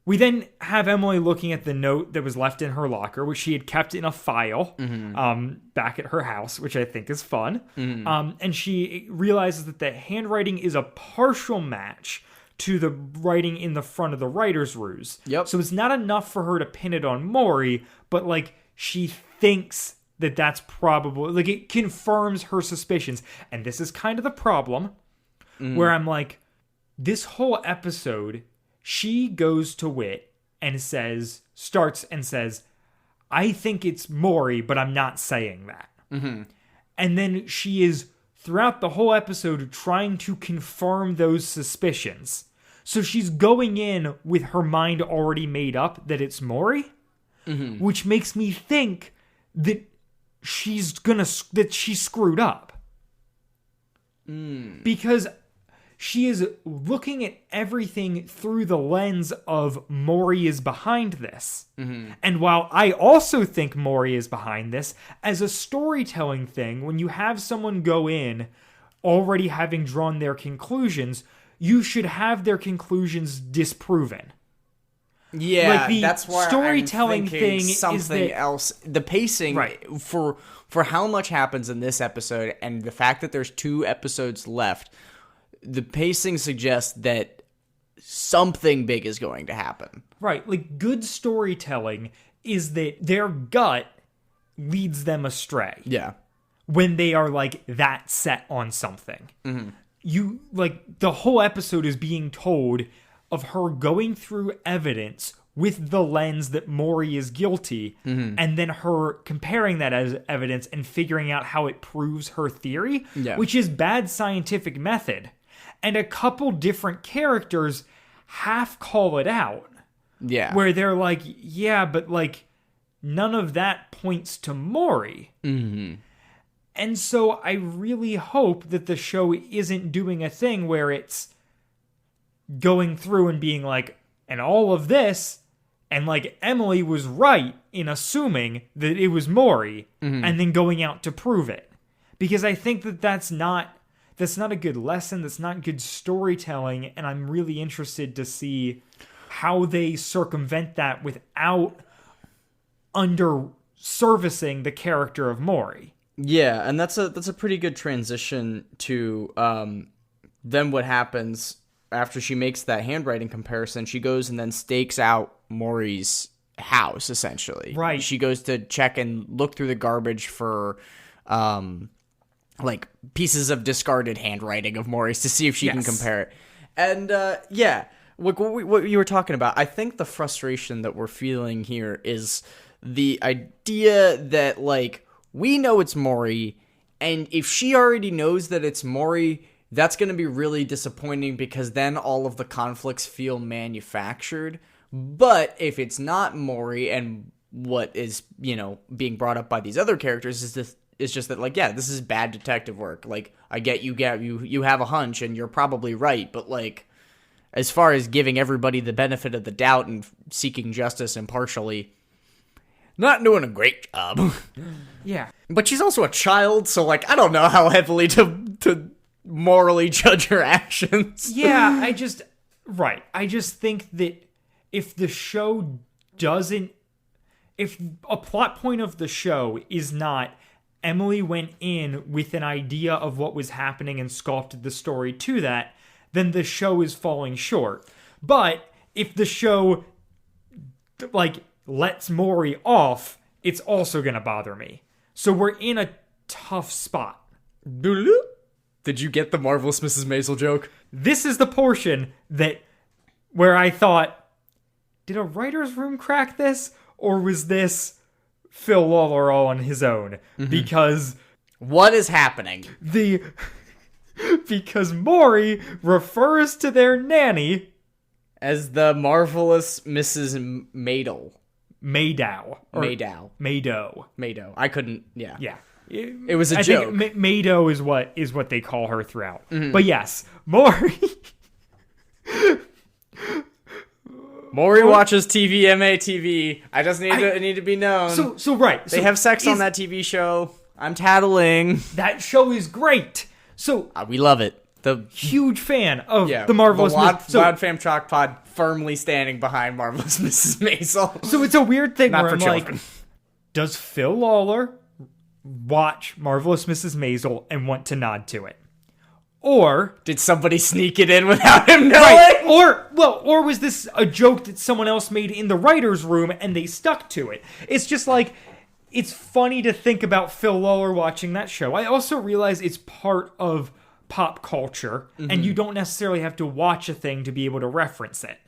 [SPEAKER 2] We then have Emily looking at the note that was left in her locker, which she had kept in a file back at her house, which I think is fun. And she realizes that the handwriting is a partial match to the writing in the front of the writer's ruse.
[SPEAKER 3] Yep.
[SPEAKER 2] So it's not enough for her to pin it on Maury, but, like, she thinks that that's probable. Like, it confirms her suspicions. And this is kind of the problem, where I'm like, this whole episode... She goes to Whit and starts and says, I think it's Maury, but I'm not saying that. Mm-hmm. And then she is, throughout the whole episode, trying to confirm those suspicions. So she's going in with her mind already made up that it's Maury, which makes me think that she screwed up. Because... she is looking at everything through the lens of Maury is behind this. And while I also think Maury is behind this, as a storytelling thing, when you have someone go in already having drawn their conclusions, you should have their conclusions disproven.
[SPEAKER 3] Yeah,
[SPEAKER 2] like the
[SPEAKER 3] that's why
[SPEAKER 2] storytelling
[SPEAKER 3] I'm thinking
[SPEAKER 2] thing
[SPEAKER 3] something
[SPEAKER 2] is that,
[SPEAKER 3] else. The pacing,
[SPEAKER 2] right,
[SPEAKER 3] for how much happens in this episode, and the fact that there's 2 episodes left, the pacing suggests that something big is going to happen.
[SPEAKER 2] Right, like, good storytelling is that their gut leads them astray.
[SPEAKER 3] Yeah.
[SPEAKER 2] When they are, like, that set on something. You, like, the whole episode is being told of her going through evidence with the lens that Maury is guilty, and then her comparing that as evidence and figuring out how it proves her theory, which is bad scientific method. And a couple different characters half call it out.
[SPEAKER 3] Yeah.
[SPEAKER 2] Where they're like, yeah, but, like, none of that points to Maury. And so I really hope that the show isn't doing a thing where it's going through and being like, and all of this, and, like, Emily was right in assuming that it was Maury, and then going out to prove it. Because I think that that's not a good lesson, that's not good storytelling, and I'm really interested to see how they circumvent that without under-servicing the character of Maury.
[SPEAKER 3] Yeah, and that's a pretty good transition to then what happens after she makes that handwriting comparison. She goes and then stakes out Maury's house, essentially.
[SPEAKER 2] Right.
[SPEAKER 3] She goes to check and look through the garbage for like pieces of discarded handwriting of Maury's to see if she can compare it. And yeah, what you were talking about, I think the frustration that we're feeling here is the idea that, like, we know it's Maury, and if she already knows that it's Maury, that's going to be really disappointing because then all of the conflicts feel manufactured. But if it's not Maury, and what is, being brought up by these other characters is just that, like, yeah, this is bad detective work. Like, I get you have a hunch and you're probably right, but, like, as far as giving everybody the benefit of the doubt and seeking justice impartially, not doing a great job.
[SPEAKER 2] Yeah.
[SPEAKER 3] But she's also a child, so, like, I don't know how heavily to morally judge her actions.
[SPEAKER 2] Yeah, I just think that if the show doesn't, if a plot point of the show is not Emily went in with an idea of what was happening and sculpted the story to that, then the show is falling short. But if the show, like, lets Maury off, it's also gonna bother me. So we're in a tough spot.
[SPEAKER 3] Did you get the Marvelous Mrs. Maisel joke?
[SPEAKER 2] This is the portion where I thought, did a writer's room crack this? Or was this Phil Lawler all on his own? Mm-hmm. Because
[SPEAKER 3] what is happening?
[SPEAKER 2] Because Maury refers to their nanny
[SPEAKER 3] as the Marvelous Mrs. Maidel.
[SPEAKER 2] Maydow.
[SPEAKER 3] Maydow. I couldn't, yeah.
[SPEAKER 2] Yeah.
[SPEAKER 3] It was a joke.
[SPEAKER 2] Think Maydow is what they call her throughout. Mm-hmm. But yes, Maury
[SPEAKER 3] watches TV, MATV. I just need to be known.
[SPEAKER 2] So right.
[SPEAKER 3] They have sex on that TV show. I'm tattling.
[SPEAKER 2] That show is great. So
[SPEAKER 3] we love it. The
[SPEAKER 2] huge fan of the Marvelous Mrs.
[SPEAKER 3] Loud Fam Chalk Pod firmly standing behind Marvelous Mrs. Maisel.
[SPEAKER 2] So it's a weird thing
[SPEAKER 3] Not
[SPEAKER 2] where
[SPEAKER 3] for
[SPEAKER 2] I'm
[SPEAKER 3] children.
[SPEAKER 2] like, does Phil Lawler watch Marvelous Mrs. Maisel and want to nod to it? Or
[SPEAKER 3] did somebody sneak it in without him knowing?
[SPEAKER 2] Right. Or was this a joke that someone else made in the writer's room and they stuck to it? It's just like, it's funny to think about Phil Lawler watching that show. I also realize it's part of pop culture, and you don't necessarily have to watch a thing to be able to reference it.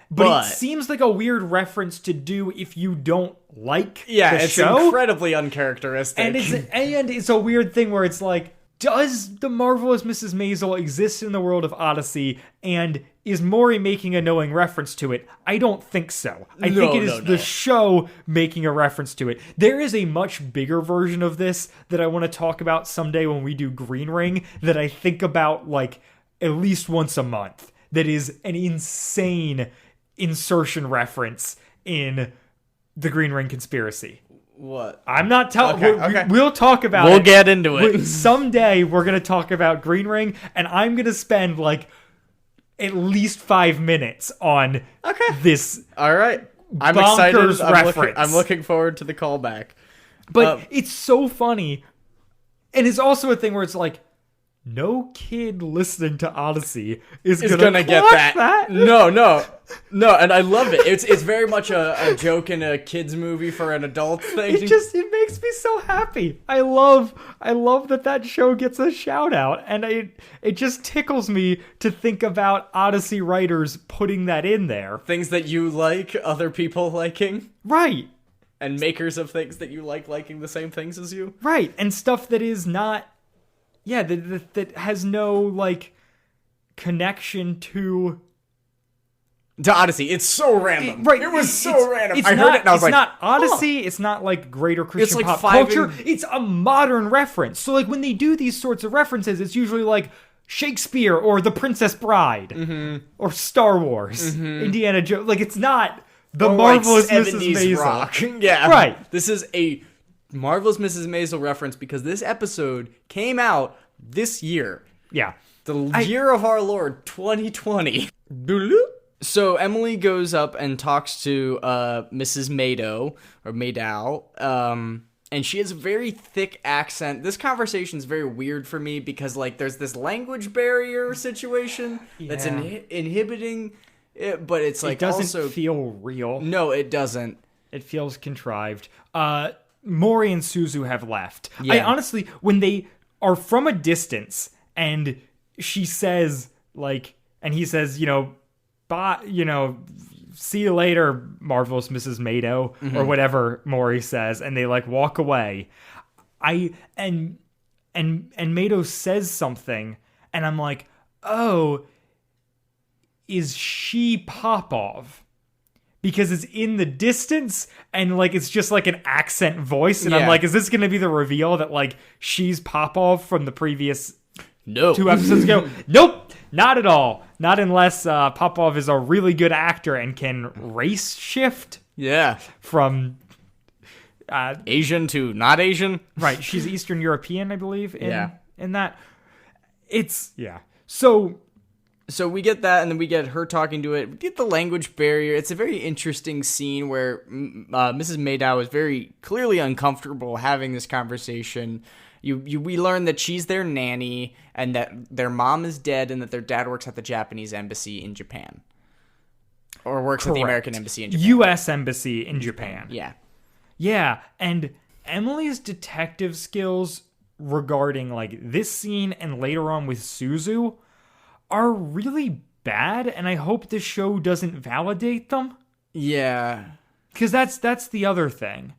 [SPEAKER 2] But it seems like a weird reference to do if you don't like the show.
[SPEAKER 3] It's incredibly uncharacteristic.
[SPEAKER 2] And it's a weird thing where it's like, does the Marvelous Mrs. Maisel exist in the world of Odyssey, and is Maury making a knowing reference to it? I don't think so. I think it is the show making a reference to it. There is a much bigger version of this that I want to talk about someday when we do Green Ring that I think about, like, at least once a month. That is an insane insertion reference in the Green Ring conspiracy.
[SPEAKER 3] What?
[SPEAKER 2] I'm not telling.
[SPEAKER 3] Okay.
[SPEAKER 2] We'll talk about it.
[SPEAKER 3] We'll get into it.
[SPEAKER 2] Someday we're going to talk about Green Ring, and I'm going to spend, like, at least 5 minutes on this.
[SPEAKER 3] All right. I'm excited. I'm looking forward to the callback.
[SPEAKER 2] But it's so funny. And it's also a thing where it's like, no kid listening to Odyssey is gonna get that.
[SPEAKER 3] No, and I love it. It's very much a joke in a kids movie for an adult thing.
[SPEAKER 2] It makes me so happy. I love that show gets a shout out, and it just tickles me to think about Odyssey writers putting that in there.
[SPEAKER 3] Things that you like, other people liking,
[SPEAKER 2] right?
[SPEAKER 3] And makers of things that you like liking the same things as you,
[SPEAKER 2] right? And stuff that is not. Yeah, that has no, like, connection to
[SPEAKER 3] Odyssey. It's so random. It was so random. I heard it and I was like,
[SPEAKER 2] it's not Odyssey. It's not, like, greater Christian pop culture. It's a modern reference. So, like, when they do these sorts of references, it's usually, like, Shakespeare or The Princess Bride or Star Wars, Indiana Jones. Like, it's not the Marvelous Mrs. Maisel.
[SPEAKER 3] Rock. Yeah.
[SPEAKER 2] Right.
[SPEAKER 3] This is a Marvelous Mrs. Maisel reference because this episode came out this year.
[SPEAKER 2] Yeah.
[SPEAKER 3] The year of our Lord, 2020. So Emily goes up and talks to Mrs. Maydow, And she has a very thick accent. This conversation is very weird for me because, like, there's this language barrier situation that's inhibiting it, but it's, like,
[SPEAKER 2] it doesn't
[SPEAKER 3] also
[SPEAKER 2] feel real.
[SPEAKER 3] No, it doesn't.
[SPEAKER 2] It feels contrived. Mori and Suzu have left.
[SPEAKER 3] Yeah.
[SPEAKER 2] I honestly, when they are from a distance and she says, like, and he says, bye, see you later, marvelous Mrs. Mado, or whatever Mori says, and they, like, walk away. And Mado says something, and I'm like, oh, is she Popov? Because it's in the distance, and, like, it's just, like, an accent voice, and I'm like, is this going to be the reveal that, like, she's Popov from the previous 2 episodes ago? Nope, not at all. Not unless Popov is a really good actor and can race shift.
[SPEAKER 3] Yeah.
[SPEAKER 2] From
[SPEAKER 3] Asian to not Asian.
[SPEAKER 2] Right, she's Eastern European, I believe, in that.
[SPEAKER 3] So we get that, and then we get her talking to it. We get the language barrier. It's a very interesting scene where Mrs. Maddow is very clearly uncomfortable having this conversation. We learn that she's their nanny, and that their mom is dead, and that their dad works at the Japanese embassy in Japan. Or works at the American embassy in Japan.
[SPEAKER 2] U.S. embassy in Japan.
[SPEAKER 3] Yeah.
[SPEAKER 2] Yeah, and Emily's detective skills regarding, like, this scene and later on with Suzu are really bad, and I hope the show doesn't validate them.
[SPEAKER 3] Yeah.
[SPEAKER 2] Because that's the other thing.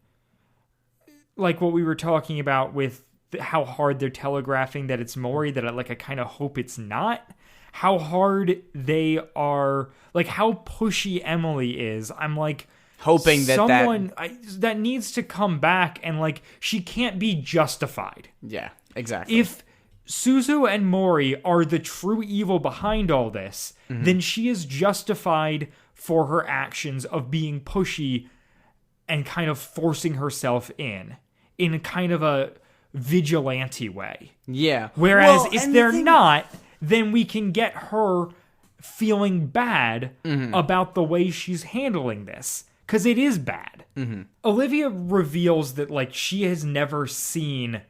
[SPEAKER 2] Like what we were talking about with how hard they're telegraphing that it's Mori, that I kind of hope it's not. How hard they are, like, how pushy Emily is. I'm like,
[SPEAKER 3] hoping that
[SPEAKER 2] someone that needs to come back, and, like, she can't be justified.
[SPEAKER 3] Yeah, exactly.
[SPEAKER 2] If Suzu and Mori are the true evil behind all this, then she is justified for her actions of being pushy and kind of forcing herself in a kind of a vigilante way.
[SPEAKER 3] Yeah.
[SPEAKER 2] Whereas if they're not, then we can get her feeling bad about the way she's handling this. Because it is bad. Olivia reveals that, like, she has never seen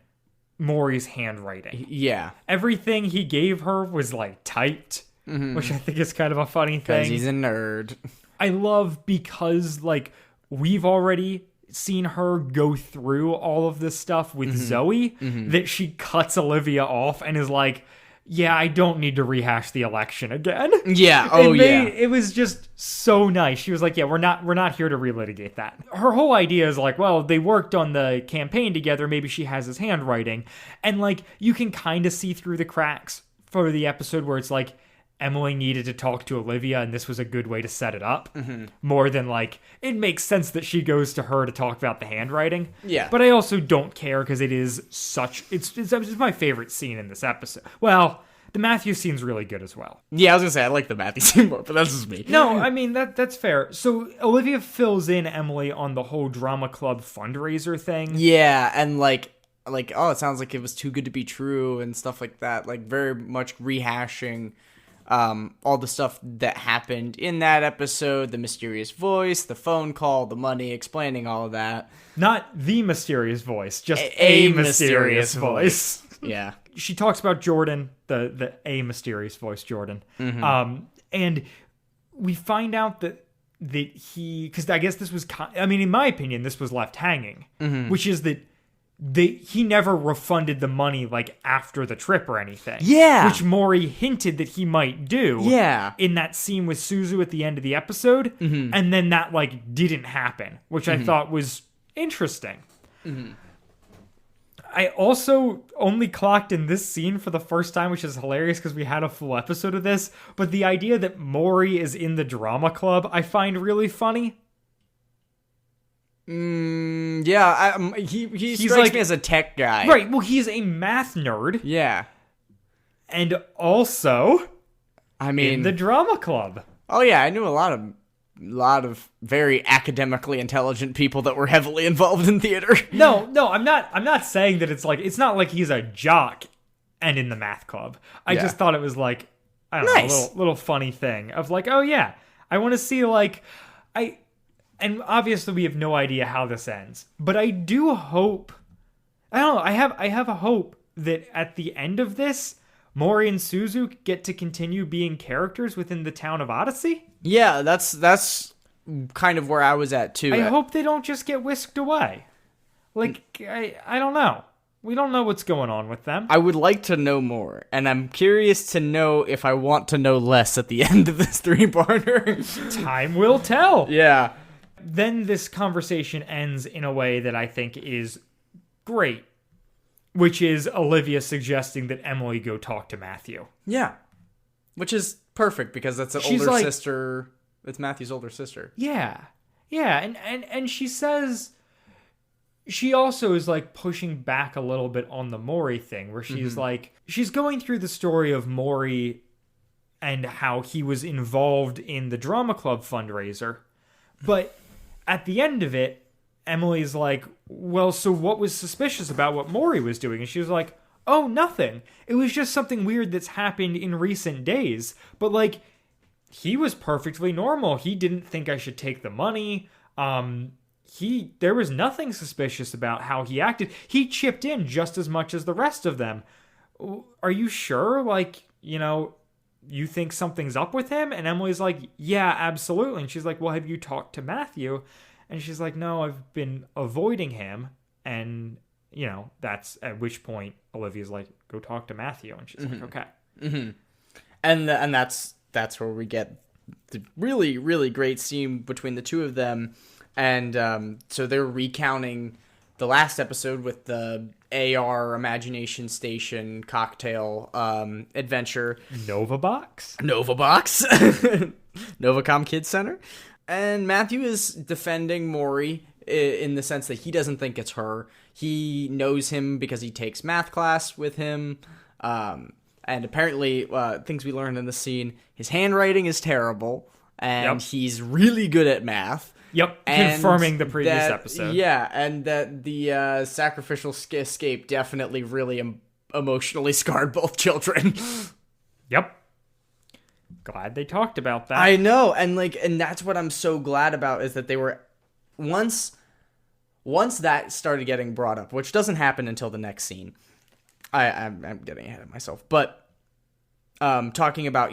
[SPEAKER 2] Maury's handwriting.
[SPEAKER 3] Yeah.
[SPEAKER 2] Everything he gave her was, like, typed, which I think is kind of a funny thing.
[SPEAKER 3] Because he's a nerd.
[SPEAKER 2] I love because, like, we've already seen her go through all of this stuff with Zoe, that she cuts Olivia off and is like, yeah, I don't need to rehash the election again.
[SPEAKER 3] Yeah.
[SPEAKER 2] It was just so nice. She was like, yeah, we're not here to relitigate that. Her whole idea is like, well, they worked on the campaign together. Maybe she has his handwriting. And, like, you can kind of see through the cracks for the episode where it's like, Emily needed to talk to Olivia, and this was a good way to set it up. More than, like, it makes sense that she goes to her to talk about the handwriting.
[SPEAKER 3] Yeah.
[SPEAKER 2] But I also don't care because it is it's my favorite scene in this episode. Well, the Matthew scene's really good as well.
[SPEAKER 3] Yeah, I was gonna say I like the Matthew scene more, but that's just me.
[SPEAKER 2] No, I mean that's fair. So Olivia fills in Emily on the whole drama club fundraiser thing.
[SPEAKER 3] Yeah, and like oh, it sounds like it was too good to be true and stuff like that. Like very much rehashing all the stuff that happened in that episode, the mysterious voice, the phone call, the money, explaining all of that.
[SPEAKER 2] Not the mysterious voice, just a mysterious voice.
[SPEAKER 3] Yeah.
[SPEAKER 2] She talks about Jordan, the a mysterious voice Jordan. And we find out that he, because I guess this was, in my opinion, this was left hanging, which is that he never refunded the money, like, after the trip or anything.
[SPEAKER 3] Yeah.
[SPEAKER 2] Which Maury hinted that he might do.
[SPEAKER 3] Yeah.
[SPEAKER 2] In that scene with Suzu at the end of the episode. And then that, like, didn't happen, which I thought was interesting. I also only clocked in this scene for the first time, which is hilarious because we had a full episode of this. But the idea that Maury is in the drama club, I find really funny.
[SPEAKER 3] Yeah, he strikes
[SPEAKER 2] like,
[SPEAKER 3] me as a tech guy.
[SPEAKER 2] Right, well, he's a math nerd.
[SPEAKER 3] Yeah.
[SPEAKER 2] And also,
[SPEAKER 3] in
[SPEAKER 2] the drama club.
[SPEAKER 3] Oh yeah, I knew a lot of very academically intelligent people that were heavily involved in theater.
[SPEAKER 2] No, I'm not saying that it's not like he's a jock and in the math club. I just thought it was like, I don't know, a little funny thing of like, oh yeah, I want to see, like, and obviously we have no idea how this ends, but I do hope, I don't know, I have a hope that at the end of this, Mori and Suzu get to continue being characters within the town of Odyssey.
[SPEAKER 3] Yeah, that's kind of where I was at too.
[SPEAKER 2] I hope they don't just get whisked away. Like, I don't know. We don't know what's going on with them.
[SPEAKER 3] I would like to know more, and I'm curious to know if I want to know less at the end of this 3-parter.
[SPEAKER 2] Time will tell.
[SPEAKER 3] Yeah.
[SPEAKER 2] Then this conversation ends in a way that I think is great, which is Olivia suggesting that Emily go talk to Matthew.
[SPEAKER 3] Yeah. Which is perfect because that's an
[SPEAKER 2] She's
[SPEAKER 3] older
[SPEAKER 2] like,
[SPEAKER 3] sister. It's Matthew's older sister.
[SPEAKER 2] Yeah. Yeah, and she says, she also is like pushing back a little bit on the Mori thing, where she's like, she's going through the story of Mori and how he was involved in the drama club fundraiser. But at the end of it, Emily's like, well, so what was suspicious about what Mori was doing? And she was like, oh, nothing. It was just something weird that's happened in recent days. But like, he was perfectly normal. He didn't think I should take the money. There was nothing suspicious about how he acted. He chipped in just as much as the rest of them. Are you sure? Like, you think something's up with him? And Emily's like, yeah, absolutely. And she's like, well, have you talked to Matthew? And she's like, no, I've been avoiding him. And, that's at which point Olivia's like, go talk to Matthew. And she's like, okay.
[SPEAKER 3] Mm-hmm. And that's where we get the really, really great scene between the two of them. And so they're recounting the last episode with the AR Imagination Station cocktail adventure.
[SPEAKER 2] Nova Box?
[SPEAKER 3] Novacom Kids Center. And Matthew is defending Mori in the sense that he doesn't think it's her. He knows him because he takes math class with him. And apparently, things we learned in the scene, his handwriting is terrible, and he's really good at math.
[SPEAKER 2] Yep, and confirming the previous episode.
[SPEAKER 3] Yeah, and that the sacrificial escape definitely really emotionally scarred both children.
[SPEAKER 2] Yep. Glad they talked about that.
[SPEAKER 3] I know, and that's what I'm so glad about, is that they were once that started getting brought up, which doesn't happen until the next scene. I'm getting ahead of myself, but talking about,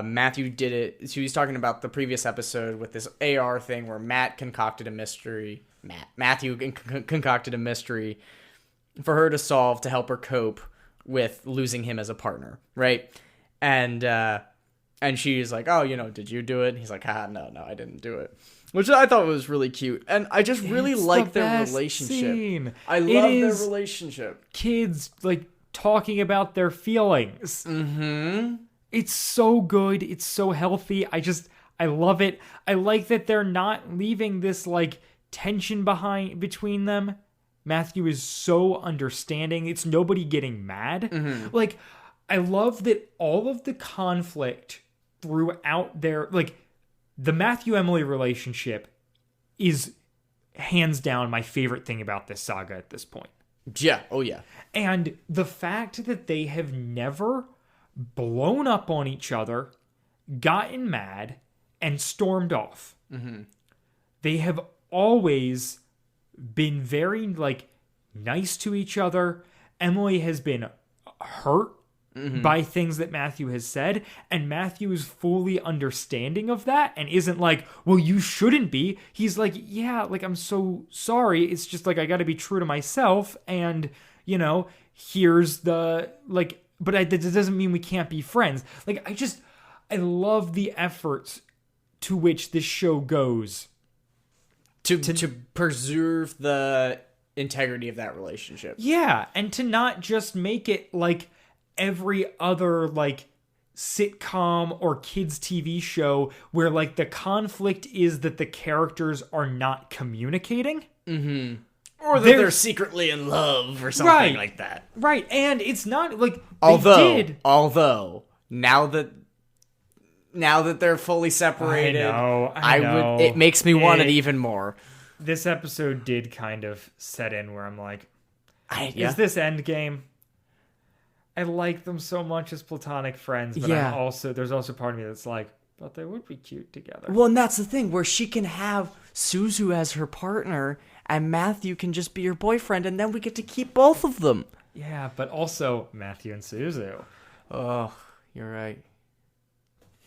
[SPEAKER 3] Matthew did it. So he's talking about the previous episode with this AR thing where Matthew concocted a mystery for her to solve to help her cope with losing him as a partner, right? And she's like, oh, did you do it? And he's like, no, I didn't do it. Which I thought was really cute. And I just really like their relationship.
[SPEAKER 2] Scene.
[SPEAKER 3] I love their relationship.
[SPEAKER 2] Kids, talking about their feelings.
[SPEAKER 3] Mm-hmm.
[SPEAKER 2] It's so good. It's so healthy. I love it. I like that they're not leaving this, tension between them. Matthew is so understanding. It's nobody getting mad.
[SPEAKER 3] Mm-hmm.
[SPEAKER 2] I love that all of the conflict throughout their, the Matthew-Emily relationship is hands down my favorite thing about this saga at this point.
[SPEAKER 3] Yeah. Oh, yeah.
[SPEAKER 2] And the fact that they have never blown up on each other, gotten mad, and stormed off.
[SPEAKER 3] Mm-hmm.
[SPEAKER 2] They have always been very, nice to each other. Emily has been hurt by things that Matthew has said, and Matthew is fully understanding of that and isn't like, well, you shouldn't be. He's like, yeah, I'm so sorry. It's just I got to be true to myself, and here's the but that doesn't mean we can't be friends. I love the efforts to which this show goes
[SPEAKER 3] to preserve the integrity of that relationship.
[SPEAKER 2] Yeah, and to not just make it every other sitcom or kids TV show where the conflict is that the characters are not communicating.
[SPEAKER 3] Mm-hmm. Or that they're secretly in love or something like that.
[SPEAKER 2] Right, and it's not
[SPEAKER 3] although now that they're fully separated,
[SPEAKER 2] I know.
[SPEAKER 3] It makes me want it even more.
[SPEAKER 2] This episode did kind of set in where I'm like,
[SPEAKER 3] is
[SPEAKER 2] this Endgame? I like them so much as platonic friends, but there's also part of me that's like, But they would be cute together.
[SPEAKER 3] Well, and that's the thing, where she can have Suzu as her partner, and Matthew can just be your boyfriend, and then we get to keep both of them.
[SPEAKER 2] Yeah, but also Matthew and Suzu.
[SPEAKER 3] Oh, you're right.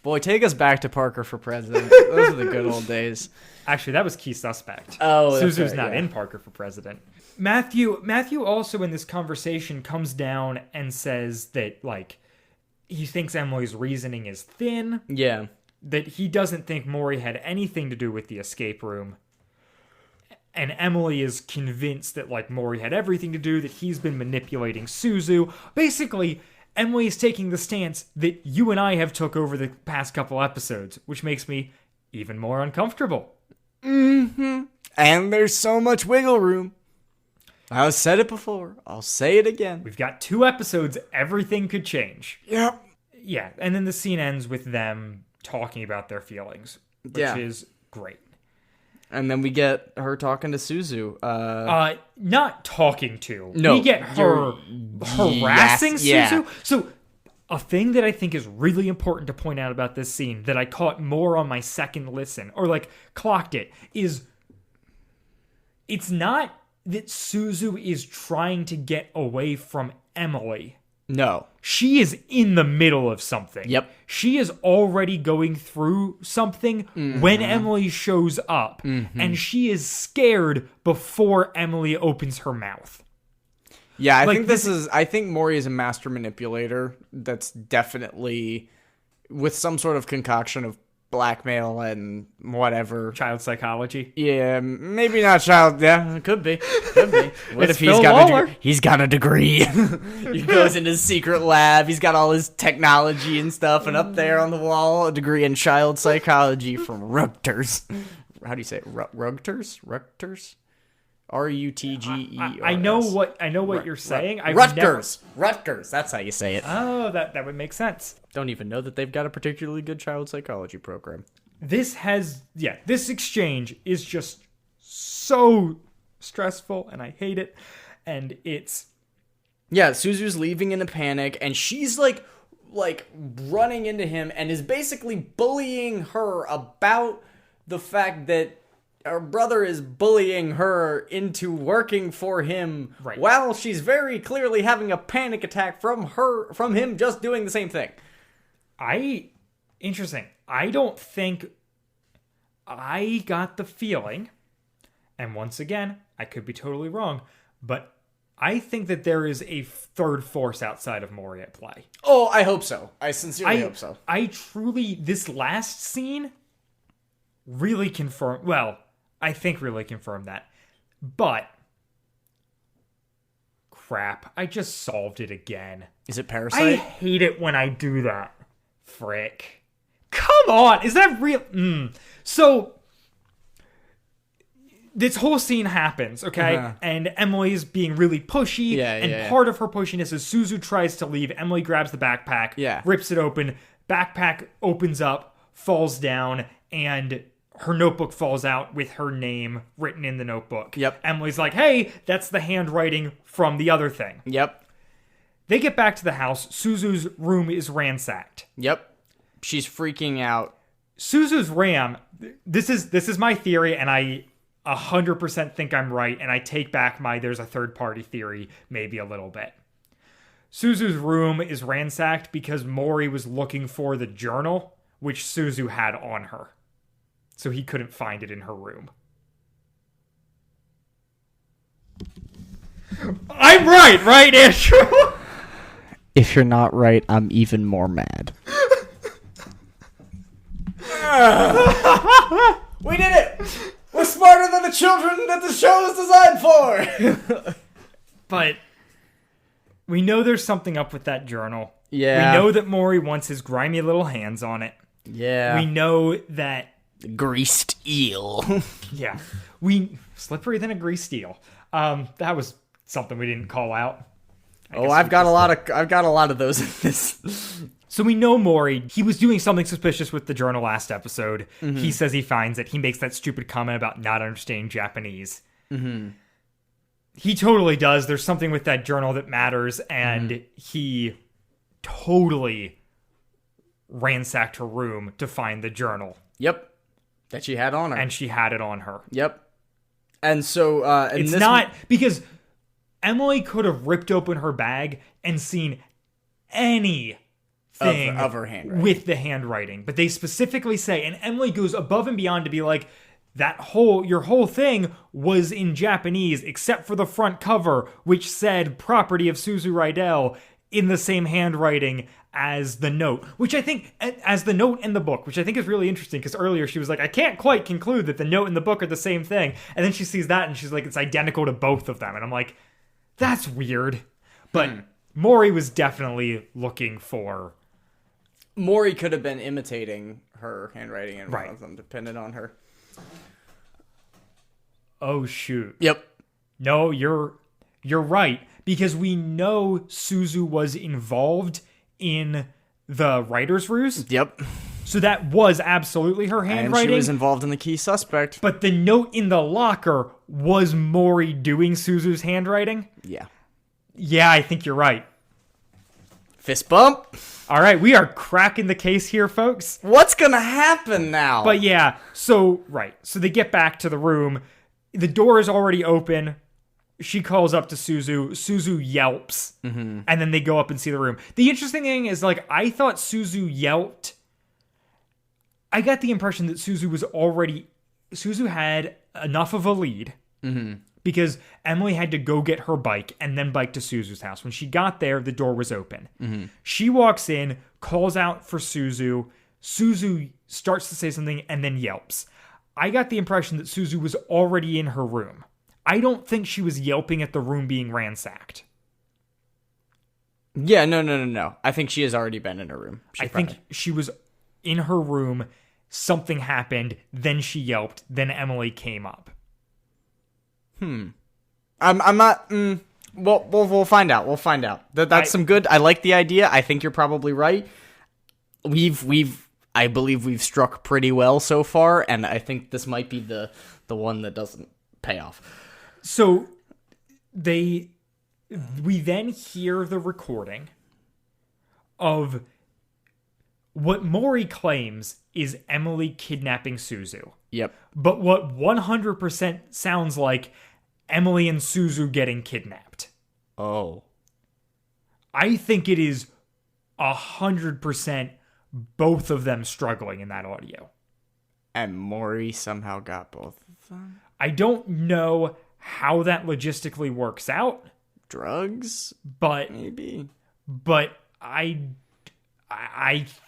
[SPEAKER 3] Boy, take us back to Parker for president. Those are the good old days.
[SPEAKER 2] Actually, that was Key Suspect.
[SPEAKER 3] Oh, that's
[SPEAKER 2] Suzu's
[SPEAKER 3] right,
[SPEAKER 2] not
[SPEAKER 3] yeah.
[SPEAKER 2] in Parker for president. Matthew also in this conversation comes down and says that, like, he thinks Emily's reasoning is thin.
[SPEAKER 3] Yeah.
[SPEAKER 2] That he doesn't think Maury had anything to do with the escape room. And Emily is convinced that, like, Maury had everything to do, that he's been manipulating Suzu. Basically, Emily is taking the stance that you and I have took over the past couple episodes, which makes me even more uncomfortable.
[SPEAKER 3] Mm-hmm. And there's so much wiggle room. I've said it before. I'll say it again.
[SPEAKER 2] We've got 2 episodes, everything could change.
[SPEAKER 3] Yep.
[SPEAKER 2] Yeah, and then the scene ends with them talking about their feelings, which is great.
[SPEAKER 3] And then we get her talking to Suzu.
[SPEAKER 2] Not talking to.
[SPEAKER 3] No,
[SPEAKER 2] we get her harassing
[SPEAKER 3] yes, yeah.
[SPEAKER 2] Suzu. So, a thing that I think is really important to point out about this scene that I caught more on my second listen, or like clocked it, is it's not that Suzu is trying to get away from Emily.
[SPEAKER 3] No.
[SPEAKER 2] She is in the middle of something.
[SPEAKER 3] Yep.
[SPEAKER 2] She is already going through something when Emily shows up. And she is scared before Emily opens her mouth.
[SPEAKER 3] Yeah,
[SPEAKER 2] Like,
[SPEAKER 3] I think Maury is a master manipulator that's definitely with some sort of concoction of blackmail and whatever.
[SPEAKER 2] Child psychology.
[SPEAKER 3] Yeah, maybe not child. Yeah, it could be. Could be. What
[SPEAKER 2] It's
[SPEAKER 3] if he's
[SPEAKER 2] Phil
[SPEAKER 3] got
[SPEAKER 2] Lawler.
[SPEAKER 3] a degree? He's got a degree. He goes in his secret lab. He's got all his technology and stuff, and up there on the wall, a degree in child psychology from Rutgers. How do you say it? Rutgers? Rutgers? Rutgers.
[SPEAKER 2] I know what you're saying. I've
[SPEAKER 3] Rutgers. Rutgers. That's how you say it.
[SPEAKER 2] Oh, that would make sense.
[SPEAKER 3] Don't even know that they've got a particularly good child psychology program.
[SPEAKER 2] This exchange is just so stressful, and I hate it. And it's...
[SPEAKER 3] Yeah, Suzu's leaving in a panic, and she's like running into him and is basically bullying her about the fact that her brother is bullying her into working for him,
[SPEAKER 2] right,
[SPEAKER 3] while she's very clearly having a panic attack from him just doing the same thing.
[SPEAKER 2] Interesting. I don't think I got the feeling, and once again, I could be totally wrong, but I think that there is a third force outside of Maury at play.
[SPEAKER 3] Oh, I hope so. I sincerely hope so.
[SPEAKER 2] I truly, this last scene really confirmed, I think really confirmed that. But, crap, I just solved it again.
[SPEAKER 3] Is it
[SPEAKER 2] I
[SPEAKER 3] Parasite?
[SPEAKER 2] hate it when I do that. Frick. Come on, is that real? So, this whole scene happens, okay? And Emily's being really pushy. Part of her pushiness is Suzu tries to leave. Emily grabs the backpack, rips it open. Backpack opens up, falls down, and her notebook falls out with her name written in the notebook.
[SPEAKER 3] Yep.
[SPEAKER 2] Emily's like, hey, that's the handwriting from the other thing.
[SPEAKER 3] Yep.
[SPEAKER 2] They get back to the house. Suzu's room is ransacked.
[SPEAKER 3] Yep. She's freaking out.
[SPEAKER 2] Suzu's RAM, this is my theory, and I 100% think I'm right, and I take back my there's a third-party theory maybe a little bit. Suzu's room is ransacked because Maury was looking for the journal, which Suzu had on her. So he couldn't find it in her room. I'm right, Andrew?
[SPEAKER 3] If you're not right, I'm even more mad. We did it! We're smarter than the children that the show is designed for!
[SPEAKER 2] But we know there's something up with that journal.
[SPEAKER 3] Yeah.
[SPEAKER 2] We know that Maury wants his grimy little hands on it.
[SPEAKER 3] Yeah.
[SPEAKER 2] We know that...
[SPEAKER 3] Greased eel.
[SPEAKER 2] Yeah. Slippery than a greased eel. That was something we didn't call out.
[SPEAKER 3] I've got a lot of those in this.
[SPEAKER 2] So we know Maury, he was doing something suspicious with the journal last episode. He says he finds it. He makes that stupid comment about not understanding Japanese. He totally does. There's something with that journal that matters, and he totally ransacked her room to find the journal.
[SPEAKER 3] Yep. That she had on her.
[SPEAKER 2] And she had it on her.
[SPEAKER 3] Yep. And so...
[SPEAKER 2] it's not... Because Emily could have ripped open her bag and seen anything
[SPEAKER 3] of her handwriting.
[SPEAKER 2] With the handwriting. But they specifically say, and Emily goes above and beyond to be like, your whole thing was in Japanese, except for the front cover, which said property of Suzu Rydell in the same handwriting as the note, which I think, as the note and the book, which I think is really interesting, because earlier she was like, I can't quite conclude that the note and the book are the same thing. And then she sees that and she's like, it's identical to both of them. And I'm like, that's weird. But Mori was definitely looking for...
[SPEAKER 3] Mori could have been imitating her handwriting in one
[SPEAKER 2] Right.
[SPEAKER 3] of them, depending on her.
[SPEAKER 2] Oh, shoot.
[SPEAKER 3] Yep.
[SPEAKER 2] No, you're right. Because we know Suzu was involved in the writer's ruse.
[SPEAKER 3] Yep.
[SPEAKER 2] So that was absolutely her handwriting.
[SPEAKER 3] And she was involved in the key suspect.
[SPEAKER 2] But the note in the locker was Mori doing Suzu's handwriting?
[SPEAKER 3] Yeah.
[SPEAKER 2] Yeah, I think you're right.
[SPEAKER 3] Fist bump.
[SPEAKER 2] All right, we are cracking the case here, folks.
[SPEAKER 3] What's gonna happen now?
[SPEAKER 2] But yeah, so they get back to the room. The door is already open. She calls up to Suzu. Suzu yelps. And then they go up and see the room. The interesting thing is, like, I thought Suzu yelped. I got the impression that Suzu had enough of a lead. Because Emily had to go get her bike and then bike to Suzu's house. When she got there, the door was open. She walks in, calls out for Suzu. Suzu starts to say something and then yelps. I got the impression that Suzu was already in her room. I don't think she was yelping at the room being ransacked.
[SPEAKER 3] Yeah, no. I think she has already been in her room.
[SPEAKER 2] I think she was in her room. Something happened. Then she yelped. Then Emily came up.
[SPEAKER 3] I'm not. We'll find out. We'll find out. That's some good. I like the idea. I think you're probably right. I believe we've struck pretty well so far, and I think this might be the one that doesn't pay off.
[SPEAKER 2] So we then hear the recording of what Mori claims is Emily kidnapping Suzu.
[SPEAKER 3] Yep.
[SPEAKER 2] But what 100% sounds like Emily and Suzu getting kidnapped.
[SPEAKER 3] Oh.
[SPEAKER 2] I think it is 100% both of them struggling in that audio.
[SPEAKER 3] And Mori somehow got both of them?
[SPEAKER 2] I don't know how that logistically works out.
[SPEAKER 3] Drugs?
[SPEAKER 2] But
[SPEAKER 3] Maybe.
[SPEAKER 2] But I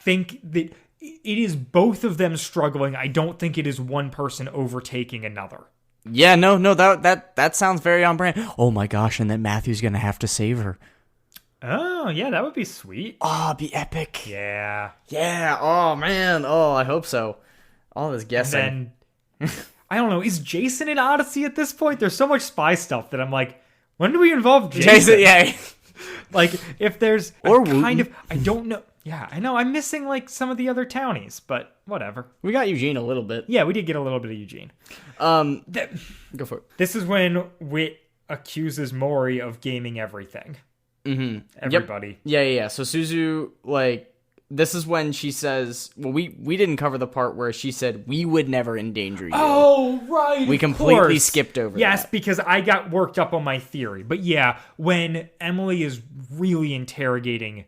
[SPEAKER 2] think that it is both of them struggling. I don't think it is one person overtaking another.
[SPEAKER 3] Yeah, no, that sounds very on brand. Oh my gosh, and then Matthew's gonna have to save her.
[SPEAKER 2] Oh, yeah, that would be sweet.
[SPEAKER 3] Oh, it'd be epic.
[SPEAKER 2] Yeah.
[SPEAKER 3] Yeah, oh man, oh, I hope so. All this guessing.
[SPEAKER 2] And then, I don't know, is Jason in Odyssey at this point? There's so much spy stuff that I'm like, when do we involve Jason?
[SPEAKER 3] Yeah.
[SPEAKER 2] Like, if there's
[SPEAKER 3] or
[SPEAKER 2] kind of, I don't know. Yeah, I know, I'm missing, like, some of the other townies, but whatever.
[SPEAKER 3] We got Eugene a little bit.
[SPEAKER 2] Yeah, we did get a little bit of Eugene.
[SPEAKER 3] Go for it.
[SPEAKER 2] This is when Wit accuses Mori of gaming everything. Everybody.
[SPEAKER 3] Yep. Yeah. So Suzu, like, this is when she says, well, we didn't cover the part where she said, we would never endanger you.
[SPEAKER 2] Oh, right.
[SPEAKER 3] We completely skipped over that.
[SPEAKER 2] Yes, because I got worked up on my theory. But yeah, when Emily is really interrogating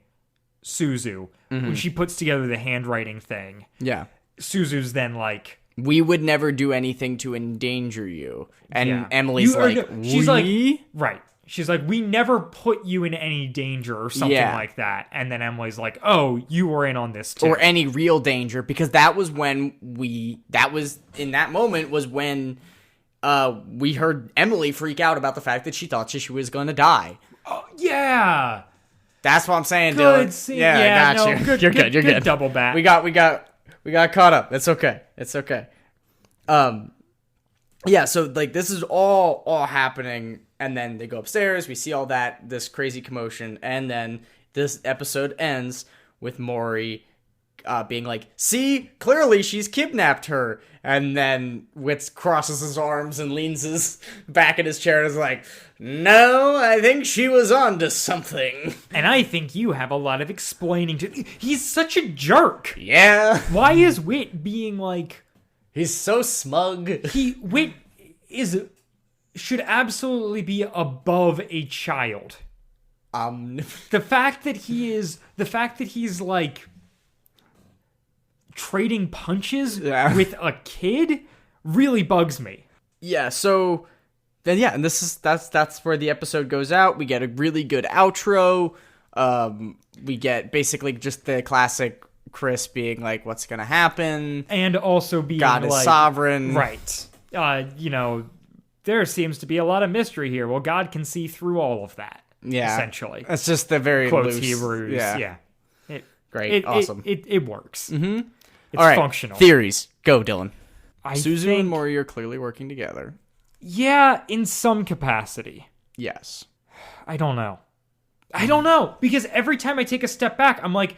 [SPEAKER 2] Suzu, when she puts together the handwriting thing,
[SPEAKER 3] yeah,
[SPEAKER 2] Suzu's then like,
[SPEAKER 3] we would never do anything to endanger you. And
[SPEAKER 2] yeah.
[SPEAKER 3] Emily's like,
[SPEAKER 2] she's
[SPEAKER 3] we?
[SPEAKER 2] like, right. She's like, we never put you in any danger or something
[SPEAKER 3] Yeah.
[SPEAKER 2] like that. And then Emily's like, oh, you were in on this too.
[SPEAKER 3] Or any real danger, because that was when in that moment was when we heard Emily freak out about the fact that she thought she was going to die.
[SPEAKER 2] Oh, yeah.
[SPEAKER 3] That's what I'm saying,
[SPEAKER 2] Good
[SPEAKER 3] Dylan.
[SPEAKER 2] scene.
[SPEAKER 3] Yeah, I got
[SPEAKER 2] no,
[SPEAKER 3] you.
[SPEAKER 2] Good,
[SPEAKER 3] You're good. You're good.
[SPEAKER 2] Double back.
[SPEAKER 3] We got caught up. It's okay. Yeah, so like this is all happening, and then they go upstairs, we see all this crazy commotion, and then this episode ends with Mori being like, see, clearly she's kidnapped her. And then Wits crosses his arms and leans his back in his chair and is like, no, I think she was onto something.
[SPEAKER 2] And I think you have a lot of explaining to... He's such a jerk.
[SPEAKER 3] Yeah.
[SPEAKER 2] Why is Wit being like...
[SPEAKER 3] He's so smug.
[SPEAKER 2] Wit should absolutely be above a child. The fact that he's like trading punches with a kid really bugs me.
[SPEAKER 3] Yeah, so then and that's where the episode goes out. We get a really good outro. We get basically just the classic Chris being like, what's gonna happen?
[SPEAKER 2] And also being
[SPEAKER 3] God is sovereign.
[SPEAKER 2] Right. There seems to be a lot of mystery here. Well, God can see through all of that.
[SPEAKER 3] Yeah.
[SPEAKER 2] Essentially.
[SPEAKER 3] It's just the very
[SPEAKER 2] quotes
[SPEAKER 3] loose.
[SPEAKER 2] Hebrews. Yeah.
[SPEAKER 3] Great. Awesome.
[SPEAKER 2] It works.
[SPEAKER 3] Mm-hmm.
[SPEAKER 2] It's
[SPEAKER 3] all right.
[SPEAKER 2] functional.
[SPEAKER 3] Theories. Go, Dylan. Suzu and
[SPEAKER 2] Mori
[SPEAKER 3] Mori are clearly working together.
[SPEAKER 2] Yeah, in some capacity.
[SPEAKER 3] Yes.
[SPEAKER 2] I don't know. Because every time I take a step back, I'm like,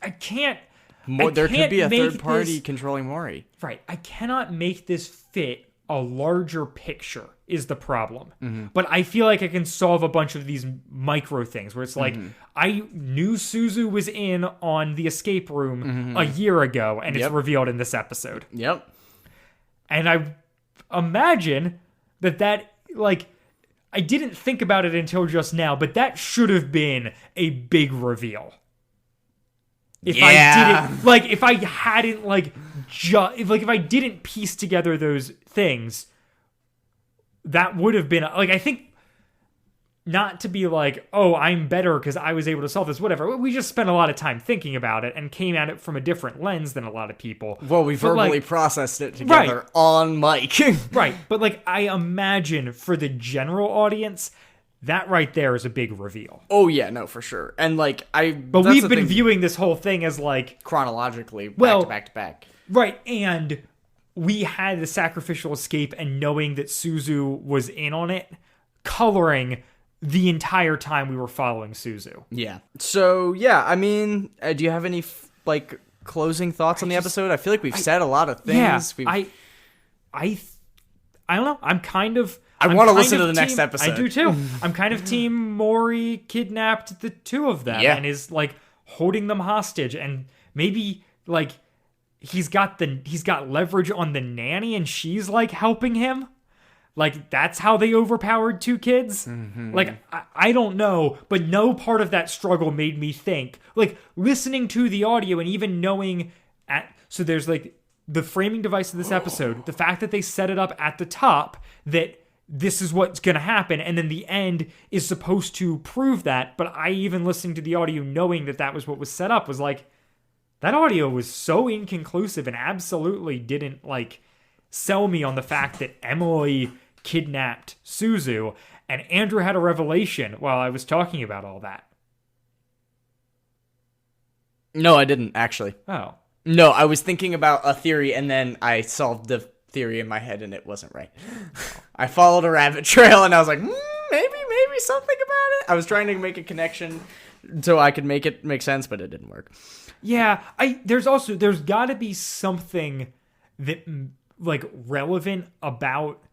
[SPEAKER 2] I can't.
[SPEAKER 3] There could be a third party controlling Mori.
[SPEAKER 2] Right. I cannot make this fit a larger picture is the problem. Mm-hmm. But I feel like I can solve a bunch of these micro things where it's like, I knew Suzu was in on the escape room a year ago, and it's revealed in this episode.
[SPEAKER 3] Yep.
[SPEAKER 2] And I imagine that like, I didn't think about it until just now, but that should have been a big reveal. If I didn't, like, if I hadn't, like, if I didn't piece together those things, that would have been, like, I think, not to be like, oh, I'm better because I was able to solve this, whatever. We just spent a lot of time thinking about it and came at it from a different lens than a lot of people.
[SPEAKER 3] Well, we verbally processed it together on mic.
[SPEAKER 2] Right, but, like, I imagine for the general audience, that right there is a big reveal.
[SPEAKER 3] Oh yeah, no, for sure. And like
[SPEAKER 2] but we've been viewing this whole thing as like
[SPEAKER 3] chronologically back to back.
[SPEAKER 2] Right, and we had the sacrificial escape and knowing that Suzu was in on it, coloring the entire time we were following Suzu.
[SPEAKER 3] Yeah. So yeah, I mean, do you have any like closing thoughts on the episode? I feel like we've said a lot of things.
[SPEAKER 2] Yeah, I don't know.
[SPEAKER 3] I want to listen to the next episode.
[SPEAKER 2] I do too. I'm kind of team Mori kidnapped the two of them and is like holding them hostage, and maybe like he's got leverage on the nanny and she's like helping him. Like that's how they overpowered two kids. Mm-hmm. Like I don't know, but no part of that struggle made me think. Like listening to the audio and even knowing so there's like the framing device of this episode, the fact that they set it up at the top that this is what's going to happen, and then the end is supposed to prove that, but I even listening to the audio knowing that was what was set up was like, that audio was so inconclusive and absolutely didn't like sell me on the fact that Emily kidnapped Suzu, and Andrew had a revelation while I was talking about all that.
[SPEAKER 3] No, I didn't, actually.
[SPEAKER 2] Oh.
[SPEAKER 3] No, I was thinking about a theory, and then I solved the theory in my head, and it wasn't right. I followed a rabbit trail, and I was like, maybe something about it. I was trying to make a connection so I could make it make sense, but it didn't work.
[SPEAKER 2] Yeah, there's got to be something that like relevant about.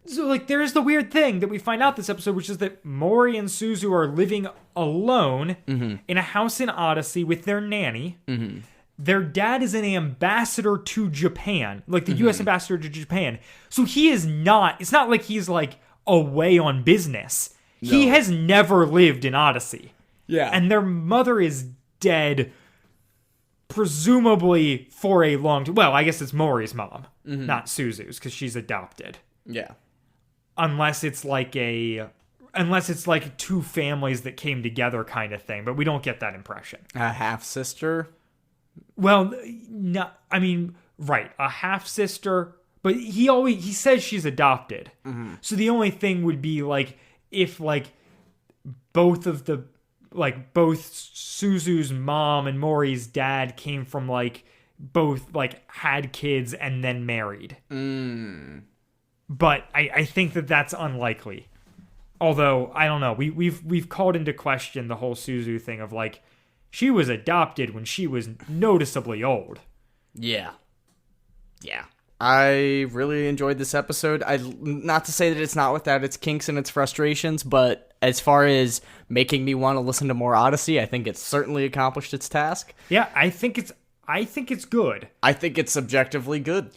[SPEAKER 2] So like there's the weird thing that we find out this episode, which is that Mori and Suzu are living alone in a house in Odyssey with their nanny. Mm-hmm. Their dad is an ambassador to Japan, like the U.S. ambassador to Japan. So he is not, it's not like he's like away on business. No. He has never lived in Odyssey.
[SPEAKER 3] Yeah.
[SPEAKER 2] And their mother is dead, presumably for a long time. Well, I guess it's Mori's mom, not Suzu's, because she's adopted.
[SPEAKER 3] Yeah.
[SPEAKER 2] Unless it's like two families that came together kind of thing, but we don't get that impression.
[SPEAKER 3] A half-sister?
[SPEAKER 2] Well, no, I mean, right, a half-sister, but he says she's adopted. Mm-hmm. So the only thing would be, like, if, like, both Suzu's mom and Mori's dad came from, like, both, like, had kids and then married. Mm. But I think that's unlikely. Although, I don't know, we've called into question the whole Suzu thing of, like, she was adopted when she was noticeably old.
[SPEAKER 3] Yeah. I really enjoyed this episode. Not to say that it's not without its kinks and its frustrations, but as far as making me want to listen to more Odyssey, I think it's certainly accomplished its task.
[SPEAKER 2] Yeah, I think it's good.
[SPEAKER 3] I think it's subjectively good.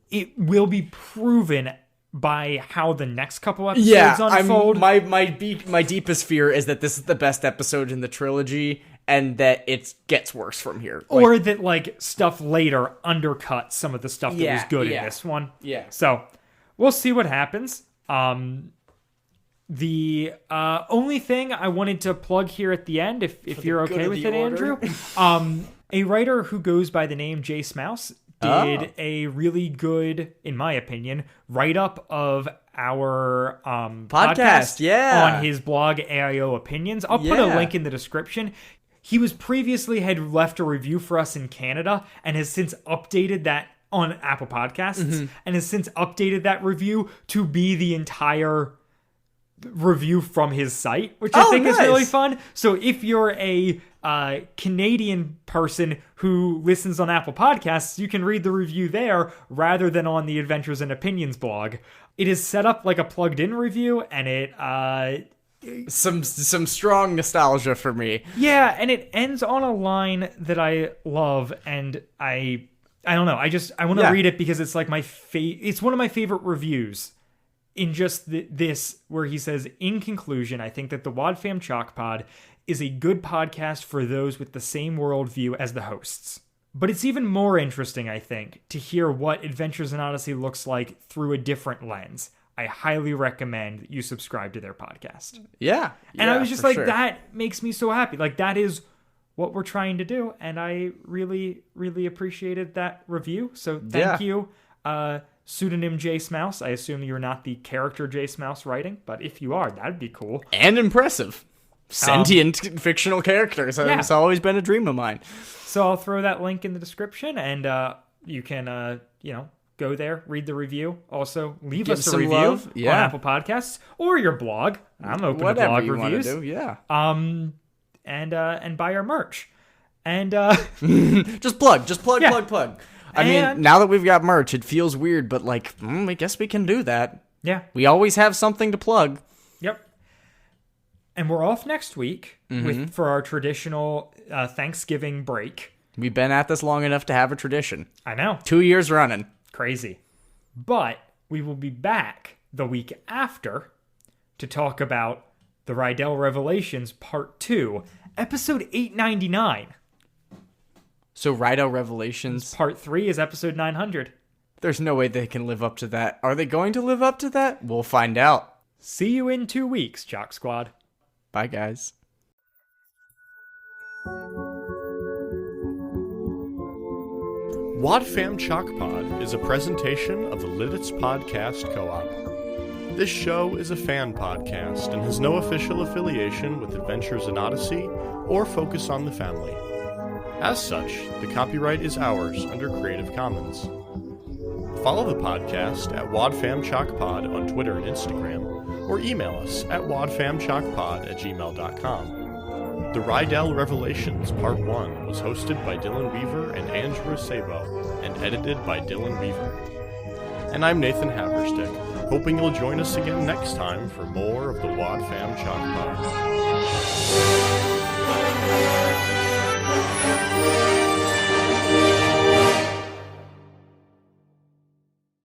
[SPEAKER 2] It will be proven by how the next couple episodes unfold.
[SPEAKER 3] My deepest fear is that this is the best episode in the trilogy, and that it gets worse from here.
[SPEAKER 2] Or that, like, stuff later undercuts some of the stuff that was good in this one.
[SPEAKER 3] Yeah.
[SPEAKER 2] So, we'll see what happens. The only thing I wanted to plug here at the end, if you're okay with it, Andrew, a writer who goes by the name Jay Smouse did a really good, in my opinion, write-up of our podcast on his blog AIO Opinions. I'll put a link in the description. He was previously had left a review for us in Canada and has since updated that on Apple Podcasts and has since updated that review to be the entire review from his site, which I think is really fun. So if you're a Canadian person who listens on Apple Podcasts, you can read the review there rather than on the Adventures and Opinions blog. It is set up like a plugged-in review, and it
[SPEAKER 3] some strong nostalgia for me.
[SPEAKER 2] Yeah, and it ends on a line that I love, and I don't know. I want to read it because it's like it's one of my favorite reviews. In just this, where he says, in conclusion, I think that the Wad Fam Chalk Pod is a good podcast for those with the same worldview as the hosts. But it's even more interesting, I think, to hear what Adventures in Odyssey looks like through a different lens. I highly recommend that you subscribe to their podcast.
[SPEAKER 3] Yeah.
[SPEAKER 2] And I was just like, that makes me so happy. Like, that is what we're trying to do. And I really, really appreciated that review. So thank you. Pseudonym J Smouse. I assume you're not the character J Smouse writing, but if you are, that'd be cool.
[SPEAKER 3] And impressive. Sentient fictional characters. It's always been a dream of mine.
[SPEAKER 2] So I'll throw that link in the description, and you can, go there, read the review. Also, leave us a review on Apple Podcasts or your blog. I'm open to blog reviews.
[SPEAKER 3] Do, yeah.
[SPEAKER 2] And buy our merch. And
[SPEAKER 3] just plug. I mean, now that we've got merch, it feels weird, but like, I guess we can do that.
[SPEAKER 2] Yeah.
[SPEAKER 3] We always have something to plug.
[SPEAKER 2] Yep. And we're off next week for our traditional Thanksgiving break.
[SPEAKER 3] We've been at this long enough to have a tradition.
[SPEAKER 2] I know.
[SPEAKER 3] 2 years running.
[SPEAKER 2] Crazy. But we will be back the week after to talk about the Rydell Revelations Part 2, Episode 899.
[SPEAKER 3] So Rydell Revelations
[SPEAKER 2] Part 3 is episode 900.
[SPEAKER 3] There's no way they can live up to that. Are they going to live up to that? We'll find out.
[SPEAKER 2] See you in 2 weeks, Jock Squad.
[SPEAKER 3] Bye, guys.
[SPEAKER 1] Wad Fam Chalk Pod is a presentation of the Lidditz Podcast Co-op. This show is a fan podcast and has no official affiliation with Adventures in Odyssey or Focus on the Family. As such, the copyright is ours under Creative Commons. Follow the podcast at WadFamChalkPod on Twitter and Instagram, or email us at wadfamchalkpod@gmail.com. The Rydell Revelations Part 1 was hosted by Dylan Weaver and Andrew Sabo, and edited by Dylan Weaver. And I'm Nathan Haverstick, hoping you'll join us again next time for more of the Wad Fam Chalk Pod.